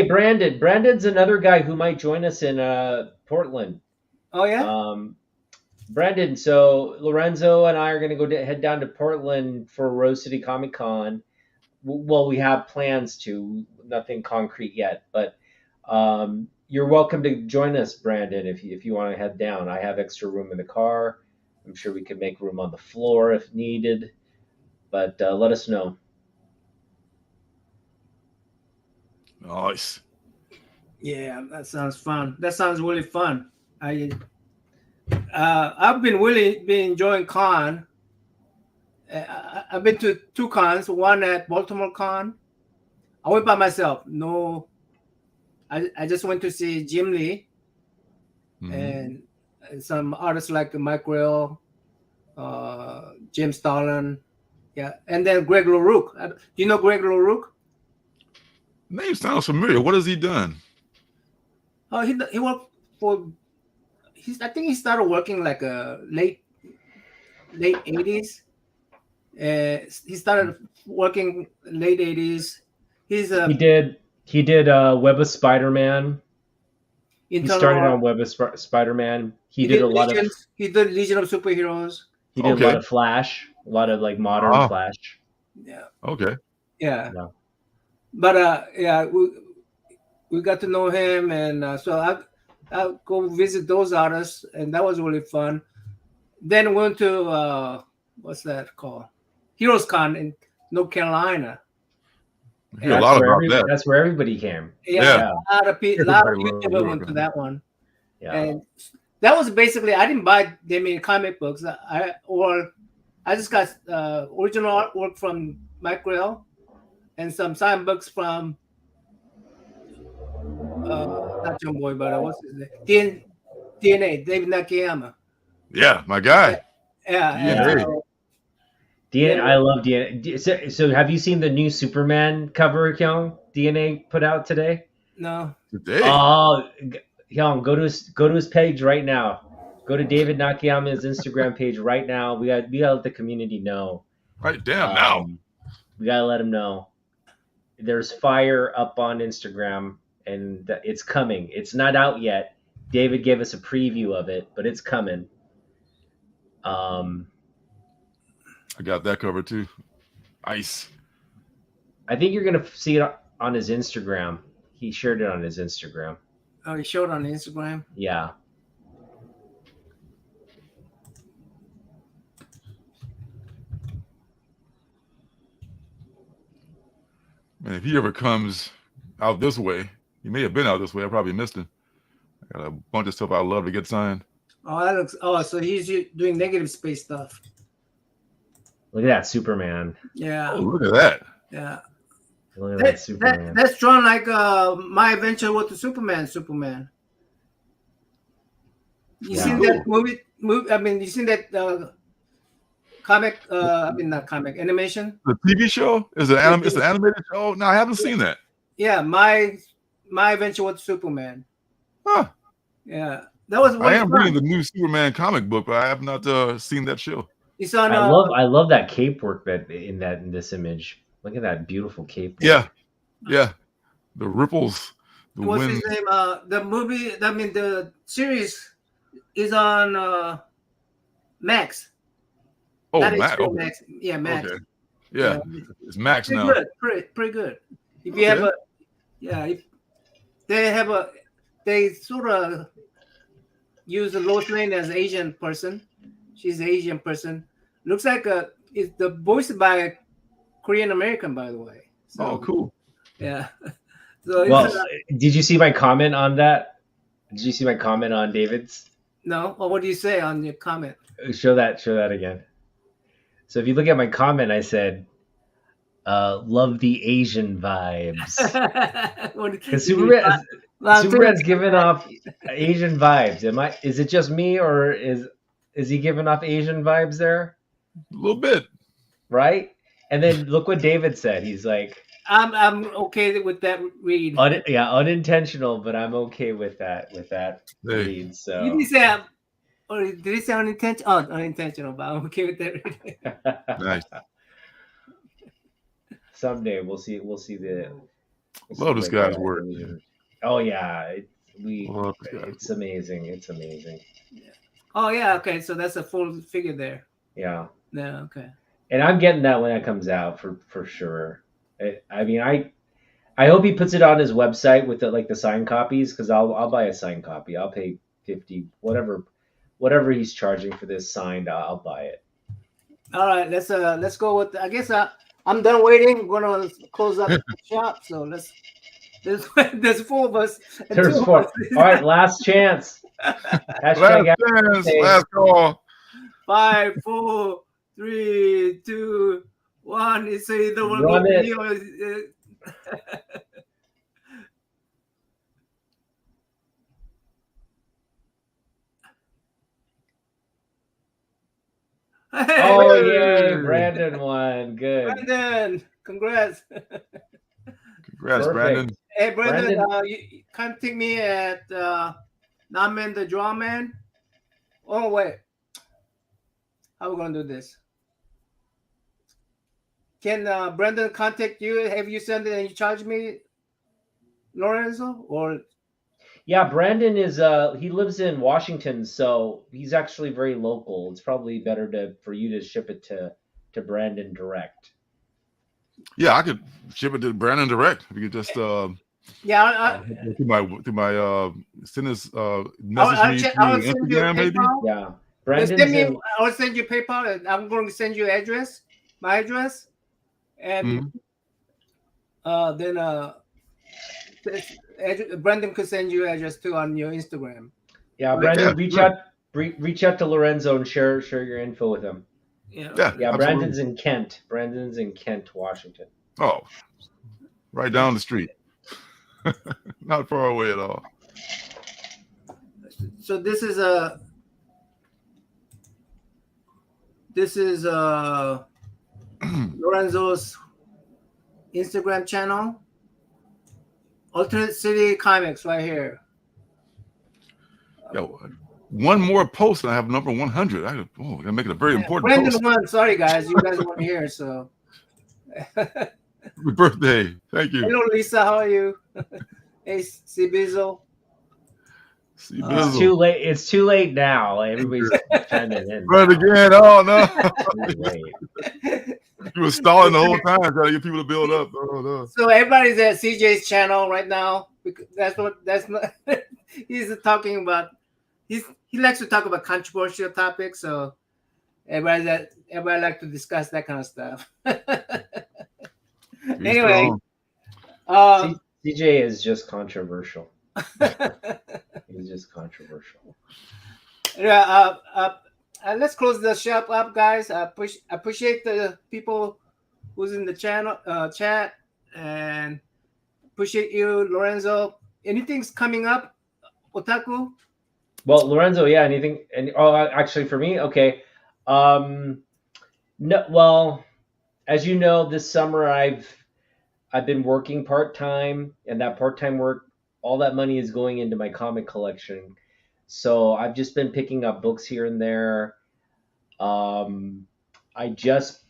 [SPEAKER 2] Brandon. Brandon's another guy who might join us in Portland.
[SPEAKER 1] Oh yeah.
[SPEAKER 2] Brandon. So Lorenzo and I are going to head down to Portland for Rose City Comic Con. Well, we have plans to. Nothing concrete yet, but you're welcome to join us, Brandon, if you want to head down. I have extra room in the car. I'm sure we can make room on the floor if needed, but let us know.
[SPEAKER 3] Nice.
[SPEAKER 1] Yeah, that sounds fun. That sounds really fun. I've been enjoying con. I've been to 2 cons. One at Baltimore Con. I went by myself. No, I just went to see Jim Lee and some artists like Mike Grill, Jim Stalin, and then Greg LaRoque. Do you know Greg LaRoque?
[SPEAKER 3] Name sounds familiar. What has he done?
[SPEAKER 1] Oh, he worked for. I think he started working like late 80s. He started working late 80s. He
[SPEAKER 2] did Web of Spider-Man. He started on Web of Spider-Man. He did
[SPEAKER 1] Legion of Superheroes.
[SPEAKER 2] He did a lot of Flash, a lot of like modern Flash.
[SPEAKER 1] Yeah.
[SPEAKER 3] Okay.
[SPEAKER 1] Yeah. But we got to know him, and so I go visit those artists, and that was really fun. Then went to what's that called? Heroes Con in North Carolina.
[SPEAKER 2] That's where everybody came.
[SPEAKER 1] Yeah. A lot of people went to that one. Yeah. And that was basically, I didn't buy that many comic books. I just got original artwork from Mike Grill and some signed books from not John Boy, but what's his name? DNA, David Nakayama.
[SPEAKER 3] Yeah, my guy.
[SPEAKER 2] DNA, I love DNA. So have you seen the new Superman cover, Hyung? DNA put out today?
[SPEAKER 1] No.
[SPEAKER 3] Today?
[SPEAKER 2] Oh, Hyung, go to his page right now. Go to David Nakayama's Instagram page right now. We gotta let the community know.
[SPEAKER 3] Right damn now.
[SPEAKER 2] We gotta let them know. There's fire up on Instagram, and it's coming. It's not out yet. David gave us a preview of it, but it's coming.
[SPEAKER 3] I got that cover too. Nice.
[SPEAKER 2] I think you're gonna see it on his Instagram. He shared it on his Instagram.
[SPEAKER 1] Oh, he showed on Instagram?
[SPEAKER 2] Yeah.
[SPEAKER 3] Man, if he ever comes out this way, he may have been out this way. I probably missed him. I got a bunch of stuff I'd love to get signed.
[SPEAKER 1] Oh, that looks. Oh, so he's doing negative space stuff.
[SPEAKER 2] Look at that Superman.
[SPEAKER 1] Yeah.
[SPEAKER 3] Oh, look at that.
[SPEAKER 1] Yeah.
[SPEAKER 2] Look at that Superman.
[SPEAKER 1] That's drawn like My Adventure with the Superman. You seen that movie? I mean, you seen that comic. I mean, not comic, animation.
[SPEAKER 3] The TV show is it it's an animated show? No, I haven't seen that.
[SPEAKER 1] Yeah, my adventure with Superman.
[SPEAKER 3] Huh.
[SPEAKER 1] Yeah, that was.
[SPEAKER 3] I am reading the new Superman comic book, but I have not seen that show.
[SPEAKER 1] It's on.
[SPEAKER 2] I love that cape work that in this image. Look at that beautiful cape work.
[SPEAKER 3] Yeah. The ripples. The
[SPEAKER 1] what's
[SPEAKER 3] wind.
[SPEAKER 1] his name? The movie. I mean, the series is on Max.
[SPEAKER 3] Oh,
[SPEAKER 1] Max.
[SPEAKER 3] Max.
[SPEAKER 1] Max. Yeah, Max.
[SPEAKER 3] Okay. Yeah, it's Max
[SPEAKER 1] pretty
[SPEAKER 3] now.
[SPEAKER 1] Good. Pretty good. If you have if they sort of use Lois Lane as Asian person. She's an Asian person. Looks like it's the voiced by a Korean American, by the way. So,
[SPEAKER 3] Oh, cool.
[SPEAKER 1] Yeah. So
[SPEAKER 2] did you see my comment on that? Did you see my comment on David's?
[SPEAKER 1] No. Or what do you say on your comment?
[SPEAKER 2] Show that again. So if you look at my comment, I said, "Love the Asian vibes." Because Superman's giving off Asian vibes. Is it just me, or is he giving off Asian vibes there?
[SPEAKER 3] A little bit,
[SPEAKER 2] right? And then look what David said. He's like,
[SPEAKER 1] "I'm okay with that read."
[SPEAKER 2] Unintentional, but I'm okay with that read. So
[SPEAKER 1] you didn't say. Or did he say unintentional? Oh, unintentional, but I'm okay with that.
[SPEAKER 3] Nice.
[SPEAKER 2] Someday we'll see
[SPEAKER 3] Love this guy's work.
[SPEAKER 2] Oh yeah, it's amazing. It's amazing.
[SPEAKER 1] Yeah. Oh yeah, okay. So that's a full figure there.
[SPEAKER 2] Yeah.
[SPEAKER 1] Yeah. Okay.
[SPEAKER 2] And I'm getting that when that comes out for sure. I mean, I hope he puts it on his website with the signed copies, because I'll buy a signed copy. I'll pay $50, whatever he's charging for this signed. I'll buy it.
[SPEAKER 1] All right, let's go with. I guess I'm done waiting. We're gonna close up the shop. So there's 4 of us.
[SPEAKER 2] There's 4. All right, last chance.
[SPEAKER 3] Last call.
[SPEAKER 1] 5, 4, 3, 2, 1. It's either one.
[SPEAKER 2] Run it. Oh yeah, Brandon won. Good.
[SPEAKER 1] Brandon, congrats.
[SPEAKER 3] Congrats, perfect. Brandon.
[SPEAKER 1] Hey, Brandon, you contact me at Naman the Draw Man. Oh wait, how are we gonna do this? Can Brandon contact you? Have you sent it and you charge me, Lorenzo? Or
[SPEAKER 2] yeah, Brandon is he lives in Washington, so he's actually very local. It's probably better for you to ship it to Brandon direct.
[SPEAKER 3] Yeah, I could ship it to Brandon direct. If you could just through my send us message me through Instagram maybe.
[SPEAKER 2] Yeah,
[SPEAKER 1] Brandon. I'll send you PayPal, and I'm going to send you my address, and then Brandon could send you address too on your Instagram.
[SPEAKER 2] Yeah, Brandon, reach out to Lorenzo and share your info with him. Yeah. Brandon's in Kent. Washington.
[SPEAKER 3] Oh, right down the street. Not far away at all.
[SPEAKER 1] So this is Lorenzo's Instagram channel. Alternate City Comics right here.
[SPEAKER 3] Yo, one more post and I have number 100. I gotta make it a very important
[SPEAKER 1] Brandon
[SPEAKER 3] post.
[SPEAKER 1] won. Sorry guys, you guys weren't here, so.
[SPEAKER 3] Happy birthday. Thank you.
[SPEAKER 1] Hello Lisa, how are you? Hey, Bizzle.
[SPEAKER 2] It's too late. It's too late now. Everybody's chiming in.
[SPEAKER 3] Right again. Oh no. You were stalling the whole time trying to get people to build up. Oh no.
[SPEAKER 1] So everybody's at CJ's channel right now. That's not he's talking about he likes to talk about controversial topics, so everybody like to discuss that kind of stuff. Anyway,
[SPEAKER 2] CJ is just controversial. He's just controversial.
[SPEAKER 1] Yeah. Let's close the shop up, guys. I appreciate the people who's in the channel chat, and appreciate you, Lorenzo. Anything's coming up, Otaku?
[SPEAKER 2] Well, Lorenzo, yeah. Anything? Actually, for me, okay. No, well, as you know, this summer I've been working part time, and that part time work, all that money is going into my comic collection. So I've just been picking up books here and there. Um, I just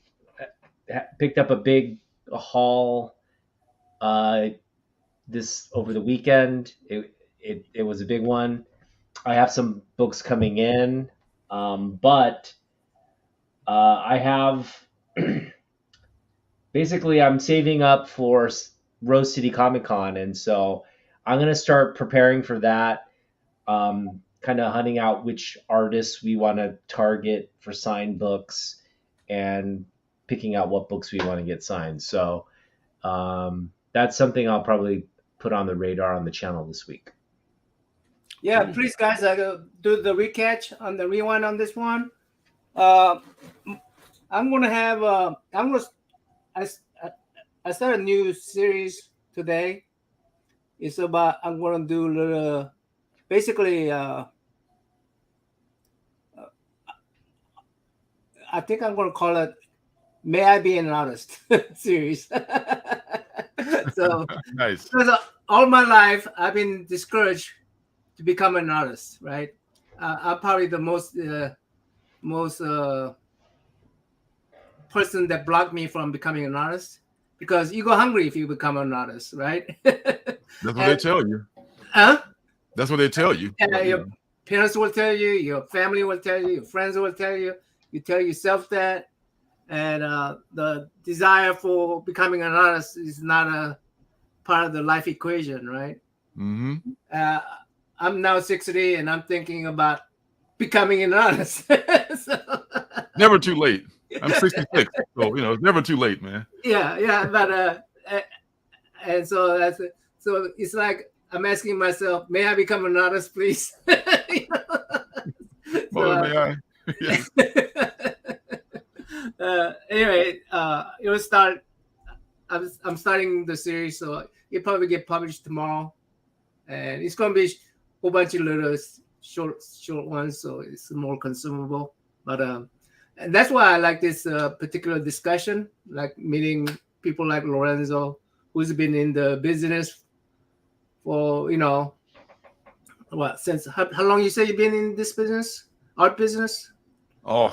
[SPEAKER 2] picked up a big haul uh, this over the weekend. It was a big one. I have some books coming in, but I have basically I'm saving up for Rose City Comic Con, and so I'm gonna start preparing for that. Kind of hunting out which artists we want to target for signed books, and picking out what books we want to get signed. So that's something I'll probably put on the radar on the channel this week.
[SPEAKER 1] Yeah, please, guys, do the recatch on the rewind on this one. I'm gonna have I started a new series today. It's about I'm gonna do a little, basically. I think I'm gonna call it "May I Be an Artist" series. So
[SPEAKER 3] Nice.
[SPEAKER 1] because all my life I've been discouraged to become an artist, right? I'm probably the most person that blocked me from becoming an artist, because you go hungry if you become an artist, right?
[SPEAKER 3] That's what they tell you.
[SPEAKER 1] Huh?
[SPEAKER 3] That's what they tell you.
[SPEAKER 1] Yeah, your parents will tell you, your family will tell you, your friends will tell you. You tell yourself that, and the desire for becoming an artist is not a part of the life equation, right?
[SPEAKER 3] Mm-hmm.
[SPEAKER 1] I'm now 60, and I'm thinking about becoming an artist. So,
[SPEAKER 3] Never too late. I'm 66, so it's never too late, man.
[SPEAKER 1] yeah, but and so that's it. So it's like I'm asking myself, may I become an artist, please?
[SPEAKER 3] Mother, may I? Yes.
[SPEAKER 1] Anyway, it will start. I'm starting the series, so it'll probably get published tomorrow, and it's gonna be a whole bunch of little short ones, so it's more consumable. But and that's why I like this particular discussion, like meeting people like Lorenzo, who's been in the business for what, since how long you say you've been in this business, art business?
[SPEAKER 3] Oh,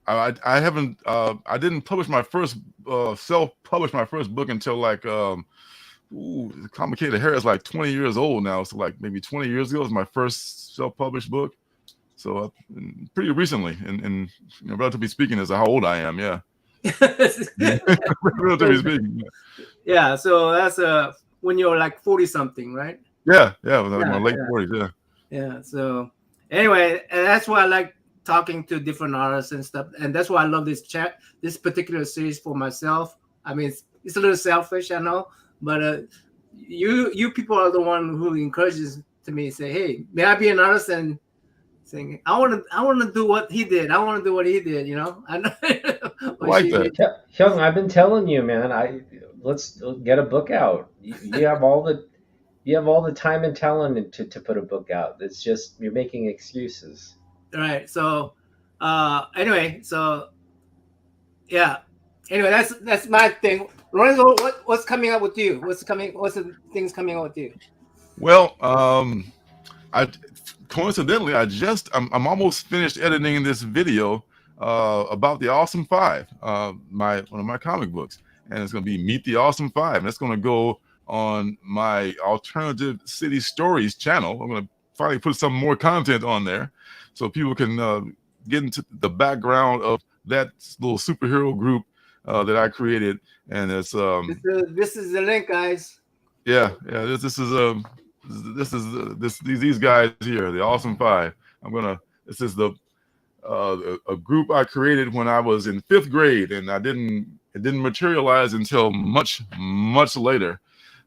[SPEAKER 3] I haven't. I didn't publish my first self-publish my first book until like Complicated Hair is like 20 years old now. So like maybe 20 years ago was my first self-published book. So pretty recently, and relatively speaking, as to how old I am, yeah. Relatively speaking.
[SPEAKER 1] Yeah. So that's when you're like 40 something, right?
[SPEAKER 3] Yeah, it was like my late 40s, yeah.
[SPEAKER 1] Yeah. So anyway, and that's why I like talking to different artists and stuff, and that's why I love this particular series for myself. I mean, it's a little selfish, I know, but you people are the one who encourages to me, say, hey, may I be an artist, and saying I want to do what he did. I want to do what he did. I know.
[SPEAKER 3] Like that.
[SPEAKER 2] Hyung, I've been telling you, man. Let's get a book out. You have all the time and talent to put a book out. It's just you're making excuses.
[SPEAKER 1] Right. So, anyway, so yeah. Anyway, that's my thing. Lorenzo, what's coming up with you? What's the things coming up with you?
[SPEAKER 3] Well, coincidentally, I'm almost finished editing this video about the Awesome Five, one of my comic books, and it's going to be Meet the Awesome Five, and it's going to go on my Alternative City Stories channel. I'm going to finally put some more content on there, so people can get into the background of that little superhero group that I created, and it's
[SPEAKER 1] this is the link, guys.
[SPEAKER 3] Yeah. These guys here, the Awesome Five. This is a group I created when I was in 5th grade, and it didn't materialize until much later.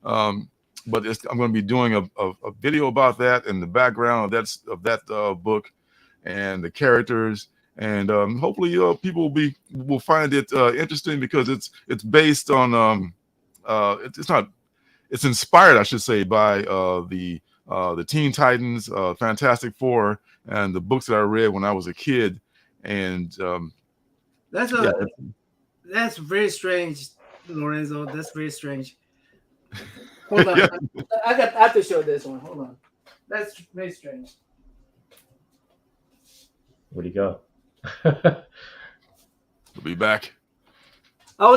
[SPEAKER 3] But I'm going to be doing a video about that and the background of that book and the characters, and hopefully people will find it interesting, because it's based on it's inspired, I should say, by the Teen Titans, Fantastic Four, and the books that I read when I was a kid. And
[SPEAKER 1] That's
[SPEAKER 3] Yeah.
[SPEAKER 1] that's very strange, Lorenzo. That's very strange. Hold on.
[SPEAKER 3] Yeah.
[SPEAKER 1] I have to show this one. Hold on. That's very strange.
[SPEAKER 2] Where'd he go?
[SPEAKER 3] We'll be back.
[SPEAKER 1] There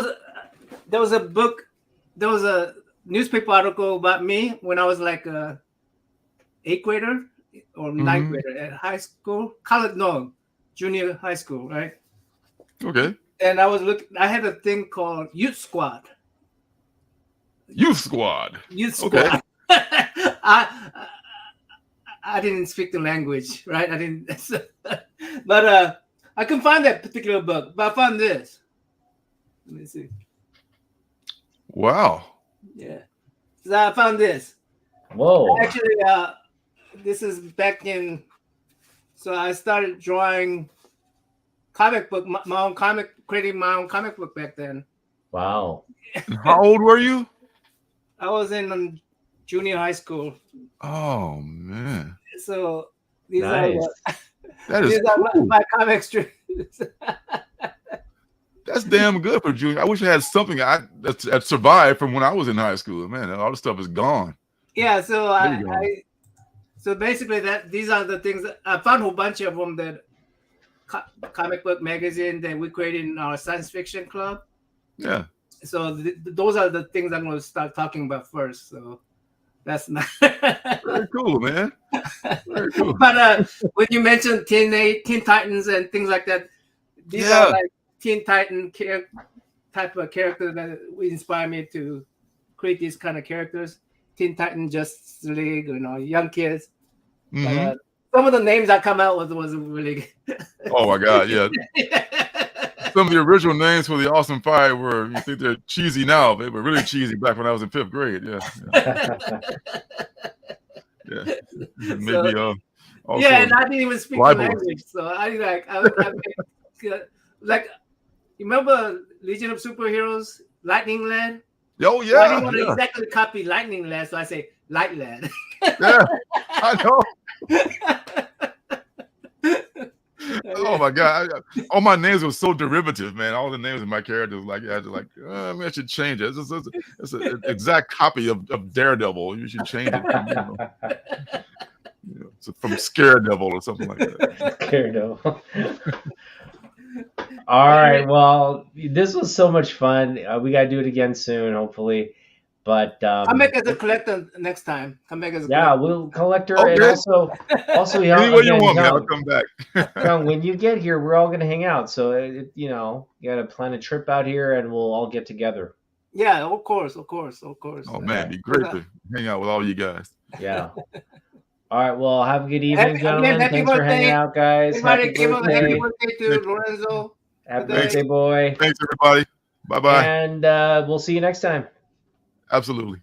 [SPEAKER 1] was a newspaper article about me when I was like a 8th grader or 9th grader at high school, junior high school, right?
[SPEAKER 3] Okay.
[SPEAKER 1] And I had a thing called Youth Squad.
[SPEAKER 3] Youth Squad.
[SPEAKER 1] Youth Squad.
[SPEAKER 3] Okay.
[SPEAKER 1] I didn't speak the language, right? I didn't, but I couldn't find that particular book. But I found this. Let me see.
[SPEAKER 3] Wow.
[SPEAKER 1] Yeah, so I found this.
[SPEAKER 2] Whoa.
[SPEAKER 1] Actually, this is back in. So I started drawing comic book, creating my own comic book back then.
[SPEAKER 2] Wow.
[SPEAKER 3] And how old were you?
[SPEAKER 1] I was in junior high school.
[SPEAKER 3] Oh man.
[SPEAKER 1] So these
[SPEAKER 2] Nice.
[SPEAKER 3] That is
[SPEAKER 1] these are
[SPEAKER 3] cool.
[SPEAKER 1] my comic strips.
[SPEAKER 3] That's damn good for junior. I wish I had something that survived from when I was in high school. Man, all the stuff is gone.
[SPEAKER 1] Yeah, so
[SPEAKER 3] There you go.
[SPEAKER 1] so basically these are the things that I found a whole bunch of them that comic book magazine that we created in our science fiction club.
[SPEAKER 3] Yeah.
[SPEAKER 1] So those are the things I'm going to start talking about first. So that's not
[SPEAKER 3] Very cool, man. Very cool.
[SPEAKER 1] But when you mentioned Teen Titans and things like that, these
[SPEAKER 3] Yeah.
[SPEAKER 1] are like Teen Titan type of character that inspire me to create these kind of characters. Teen Titan, Justice League, young kids.
[SPEAKER 3] Mhm.
[SPEAKER 1] But, some of the names I come out with was really good.
[SPEAKER 3] Oh my God, yeah. Some of the original names for the Awesome Five you think they're cheesy now, they were really cheesy back when I was in 5th grade. Yeah. Maybe also
[SPEAKER 1] Yeah, and I didn't even speak the
[SPEAKER 3] libel.
[SPEAKER 1] language, so I like you remember Legion of Superheroes, Lightning Lad?
[SPEAKER 3] Oh
[SPEAKER 1] Well, I
[SPEAKER 3] yeah,
[SPEAKER 1] didn't want to
[SPEAKER 3] yeah,
[SPEAKER 1] exactly copy Lightning Lad, so I say Light Lad.
[SPEAKER 3] yeah. I know. Oh my God! All my names were so derivative, man. All the names of my characters, I had to I should change it. It's an exact copy of Daredevil. You should change it from Scaredevil or something like that.
[SPEAKER 2] Daredevil. All right. Well, this was so much fun. We got to do it again soon, hopefully. But
[SPEAKER 1] Come back as a collector next time. Come back as a
[SPEAKER 2] yeah,
[SPEAKER 1] collector.
[SPEAKER 2] we'll collector
[SPEAKER 3] Okay.
[SPEAKER 2] and also
[SPEAKER 3] Any way you want me,
[SPEAKER 2] John,
[SPEAKER 3] I'll come back.
[SPEAKER 2] John, when you get here, we're all gonna hang out. So you got to plan a trip out here, and we'll all get together.
[SPEAKER 1] Yeah, of course.
[SPEAKER 3] Oh man, it'd be great to hang out with all you guys.
[SPEAKER 2] Yeah. All right. Well, have a good evening, gentlemen.
[SPEAKER 1] happy
[SPEAKER 2] Thanks for hanging
[SPEAKER 1] birthday.
[SPEAKER 2] out, guys.
[SPEAKER 1] Everybody
[SPEAKER 2] Happy
[SPEAKER 1] give a
[SPEAKER 2] birthday.
[SPEAKER 1] happy birthday to Lorenzo.
[SPEAKER 2] Happy
[SPEAKER 1] Thanks.
[SPEAKER 2] birthday, boy.
[SPEAKER 3] Thanks everybody. Bye bye.
[SPEAKER 2] And we'll see you next time.
[SPEAKER 3] Absolutely.